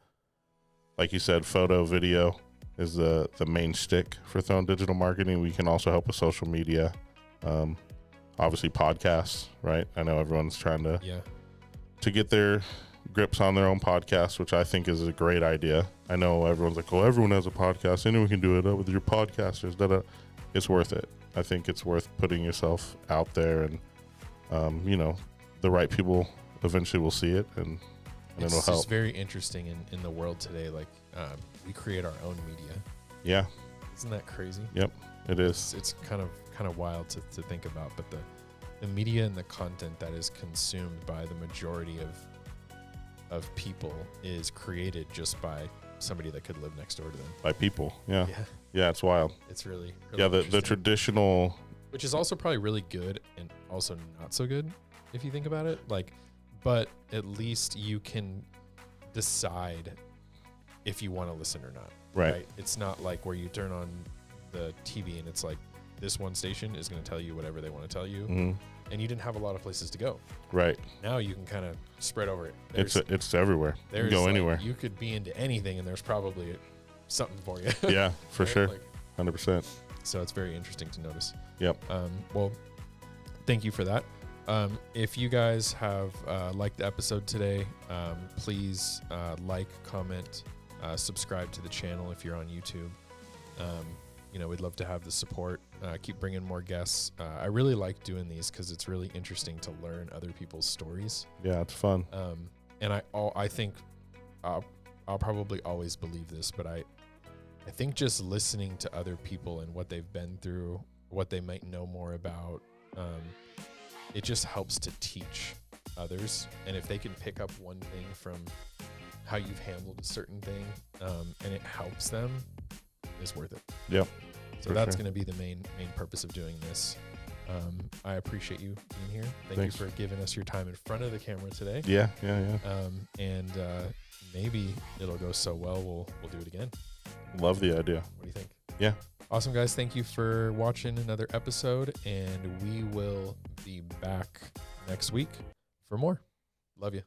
Like you said, photo, video is the main stick for Throne Digital Marketing. We can also help with social media, obviously podcasts, right? I know everyone's trying to get their grips on their own podcast, which I think is a great idea. I know everyone's like, oh, everyone has a podcast, anyone can do it with your podcasters. It's worth it. I think it's worth putting yourself out there, and the right people eventually will see it, and and it's it'll help. It's very interesting in the world today. Like we create our own media. Yeah. Isn't that crazy? Yep. It is. It's kind of wild to think about, but the media and the content that is consumed by the majority of people is created just by somebody that could live next door to them. By people. Yeah. Yeah. Yeah. It's wild. It's really Yeah. The interesting. traditional. Which is also probably really good and also not so good if you think about it. Like, but at least you can decide if you want to listen or not. Right. It's not like where you turn on the TV and it's like this one station is going to tell you whatever they want to tell you, Mhm. and you didn't have a lot of places to go. Right. Now you can kind of spread over it. It's everywhere. You can There's go like, anywhere. You could be into anything, and there's probably something for you. Yeah, for Right? sure. Like, 100%. so it's very interesting to notice. Yep. Well, thank you for that. If you guys have liked the episode today, please like, comment, subscribe to the channel if you're on YouTube. We'd love to have the support. Keep bringing more guests. I really like doing these because it's really interesting to learn other people's stories. Yeah, it's fun. And I think I'll probably always believe this, but I think just listening to other people and what they've been through, what they might know more about, it just helps to teach others. And if they can pick up one thing from how you've handled a certain thing, and it helps them, it's worth it. Yep. So that's going to be the main purpose of doing this. I appreciate you being here. Thanks for giving us your time in front of the camera today. Yeah. And maybe it'll go so well, we'll do it again. Love the idea. What do you think? Yeah. Awesome, guys. Thank you for watching another episode, and we will be back next week for more. Love you.